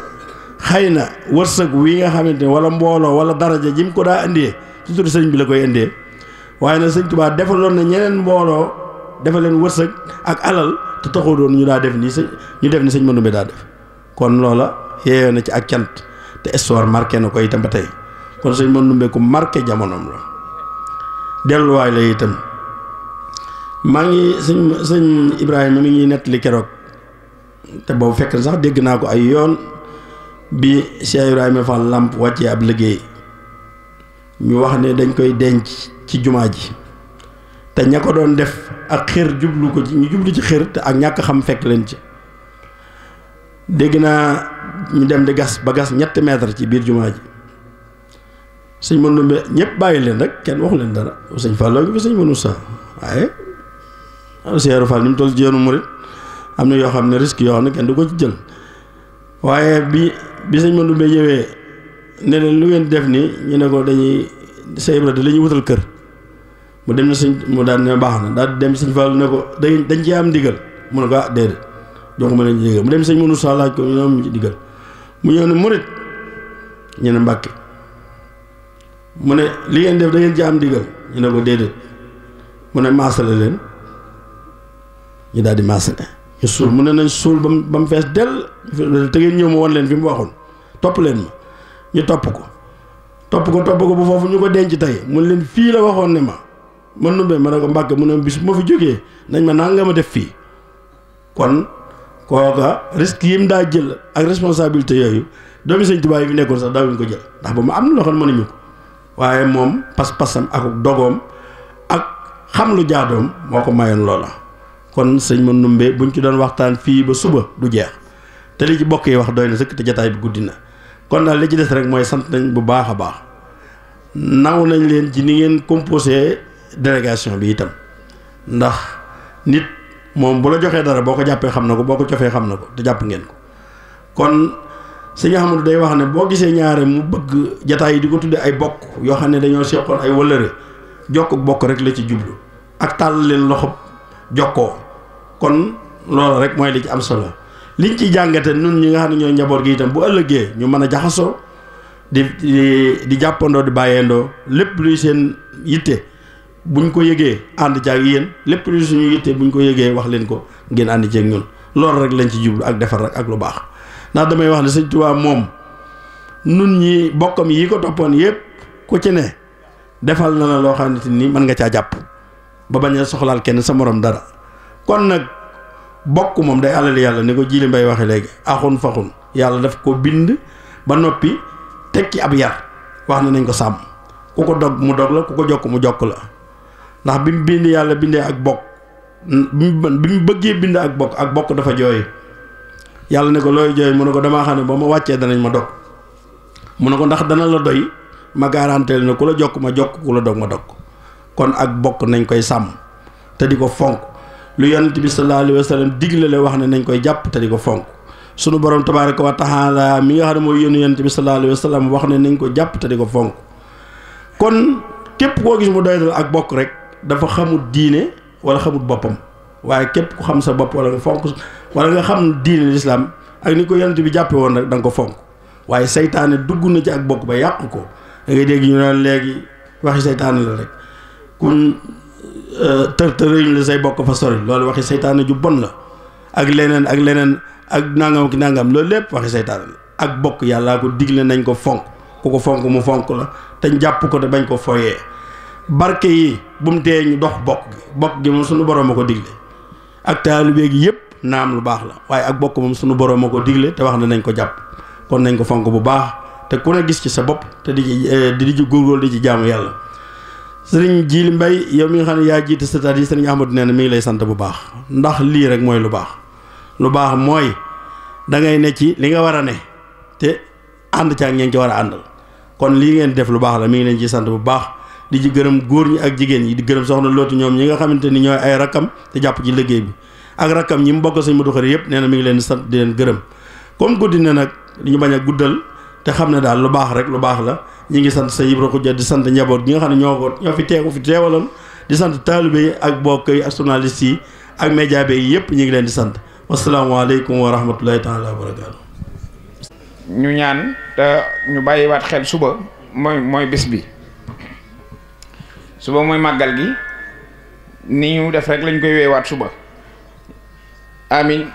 E: xëy na wërsëg wi nga xamante ne wala mbooloo wala daraja ji mu ko daa indee ci turu sëñ bi la koy indee waaye nag sëñ Tuubaa defaloon na ñeneen mbooloo defal leen wërsëg ak alal te taxoo doon ñu daa def nii ñu def ni sëñ Manoumbe daa def kon loola yeeyoo na ci ak cant te histoire marqué na ko itam ba tey kon sëñ Manoumbe ku marqué jamonoom la delluwaay la itam maa ngi sëñ Ibrahima mi ngi nettali keroog te boobu fekk na sax dégg naa ko ay yoon bi Cheikh Ibrahima Fall Lamp wàccee ab liggéey ñu wax ne dañ koy denc ci jumaa ji te ña ko doon def ak xër jublu ko ci ñu jublu ci xër te ak ñàkk xam fekk leen ci dégg naa ñu dem di gas ba gas 3 mètres ci biir jumaa ji sëñ Manoumbe ñëpp bàyyi leen rek kenn waxu leen dara sëñ Fallou ngi fi sëñ Manoussa waaye Cheikh Fall ni mu toll ci yoonu murit am na yoo xam ne risque yoo xam ne kenn du ko ci jël waaye bi sëñ Manoumbe ñëwee ne leen lu ngeen def nii ñu ne ko dañuy Cheikh Ibra la ñuy wutal kër mu dem na mu daal ne baax na daal dem sëñ Fall ne ko dañ ci am ndigal mu ne ko déedéet joxuma leen ndigal mu dem sëñ Manoussa laaj ko ñu am ci ndigal mu ñëw ne murit ñu ne Mbàkke mu ne li ngeen def da ngeen ci am ndigal ñu ne ko déedéet mu ne maasale leen ñu daal di maasale ñu suul mu ne nañ suul ba mu fees dell te ngeen ñëw ma won leen fi mu waxoon topp leen ma ñu topp ko bu foofu ñu ko denc tey mu ne leen fii la waxoon ne ma Manoumbe ma ne ko Mbàkke mu ne bis bu ma fi jógee nañ ma naa nga ma def fii kon kooka risque yi mu daa jël ak responsabilité yooyu doomi sëñ Tuubaa yi fi nekkoon sax daawuñu ko jël ndax ba mu am na loo xam ne mënuñu ko waaye moom pas-pasam ak dogoom ak xam lu jaadoom moo ko mayoon loola kon sëñ Manoumbe buñ ci doon waxtaan fii ba suba du jeex te li ci bokk yi wax doy na sëkk te jataay bi guddi na kon daal li ci des rek mooy sant nañ bu baax a baax naw nañ leen ci ni ngeen composé délégation bi itam ndax nit moom bu la joxee dara boo ko jàppee xam na ko boo ko cofee xam na ko te jàpp ngeen ko kon sëñ Ahmadou day wax ne boo gisee ñaare mu bëgg jataay yi di ko tuddee ay bokk yoo xam ne dañoo seqoon ay wëllëre jokk bokk rek la ci jublu ak tàll leen loxo jokkoo kon loolu rek mooy li ci am solo liñ ci jàngate nun ñi nga xam ne ñoo njaboot gi itam bu ëllëgee ñu mën a jaxasoo di jàppandoo di bàyyeendoo lépp luy seen yitte buñ ko yëgee ànd ci ak yéen lépp luy suñu yitte buñ ko yëgee wax leen ko ngeen ànd ci ak ñun loolu rek lañ ci jublu ak defar rek ak lu baax ndax damay wax ne sëñ Tuubaa moom nun ñi bokkam yi ko toppoon yëpp ku ci ne defal na la loo xamante ni mën nga caa jàpp ba bañ a soxlaal kenn sa morom dara kon nag bokk moom day alal yàlla ni ko Jili Mbay waxe léegi axun faxun yàlla daf ko bind ba noppi teg ci ab yar wax ne nañ ko sàmm ku ko dog mu dog la ku ko jokk mu jokk la ndax bi mu bind yàlla bindee ak bokk bi mu bëggee bind ak bokk dafa jooy yàlla ne ko looy jooy mu ne ko damaa xam ne ba ma wàccee danañ ma dog mu ne ko ndax dana la doy ma garanteel ne ku la jokk ma jokk ku la dog ma dog kon ak bokk nañ koy sàmm te di ko fonk lu yonent bi sallallahu alayhi wa sallam digle la wax ne nañ koy jàpp te di ko fonk sunu borom tabaaraka wa taala mi nga xam ne mooy yónni yonent bi sallallahu alayhi wa sallam wax ne nañ ko jàpp te di ko fonk kon képp koo gis mu doy dal ak bokk rek dafa xamut diine wala xamut boppam waaye képp ku xam sa bopp wala nga fonk wala nga xam diine lislaam ak ni ko yonent bi jàppe woon rek da nga ko fonk waaye saytaane dugg na ci ak bokk ba yàq ko da ngay dégg ñu naan léegi waxi saytaane la rek kuñ tërëñu la say bokk fa sori loolu waxi saytaane ju bon la ak leneen ak nangam ki nangam loolu lépp waxi saytaane la ak bokk yàllaa ko digle nañ ko fonk ku ko fonk mu fonk la te jàpp ko te bañ ko foyee barke yi bu mu tee ñu dox bokk gi moom suñu borom a ko digle ak taalibe gi yëpp naam lu baax la waaye ak bokk moom suñu borom a ko digle te wax ne nañ ko jàpp kon nañ ko fonk bu baax te ku ne gis ci sa bopp te di ci góorgóorlu di ci jaamu yàlla. sëriñ Jili Mbay yow mi nga xam ne yaa jiite sëtaat yi sëriñ Ahmadu nee na mi ngi lay sant bu baax ndax lii rek mooy lu baax mooy da ngay ne ci li nga war a ne te ànd ca ak ñeen ci war a àndal kon lii ngeen def lu baax la mi ngi leen ci sant bu baax di ci gërëm góor ñi ak jigéen ñi di gërëm soxna Lootu ñoom ñi nga xamante ni ñooy ay rakkam te jàpp ci liggéey bi ak rakkam ñi mu bokk sëñ Modou Khari yëpp nee na mi ngi leen di sant di leen gërëm comme guddi na nag li ñu bañ a guddal te xam ne daal lu baax rek lu baax la ñi ngi sant sa Ibra Xuja di sant njaboot gi nga xam ne ñoo fi teewaloon di sant taalibe yi ak bokk yi ak journaliste yi ak média bi yëpp ñu ngi leen di sant wasalaamaaleykum wa rahmatullahi taala wa barakaatu.
F: ñu ñaan te ñu bàyyiwaat xel suba mooy bés bi suba mooy màggal gi ni ñu def rek lañ koy weewaat suba amin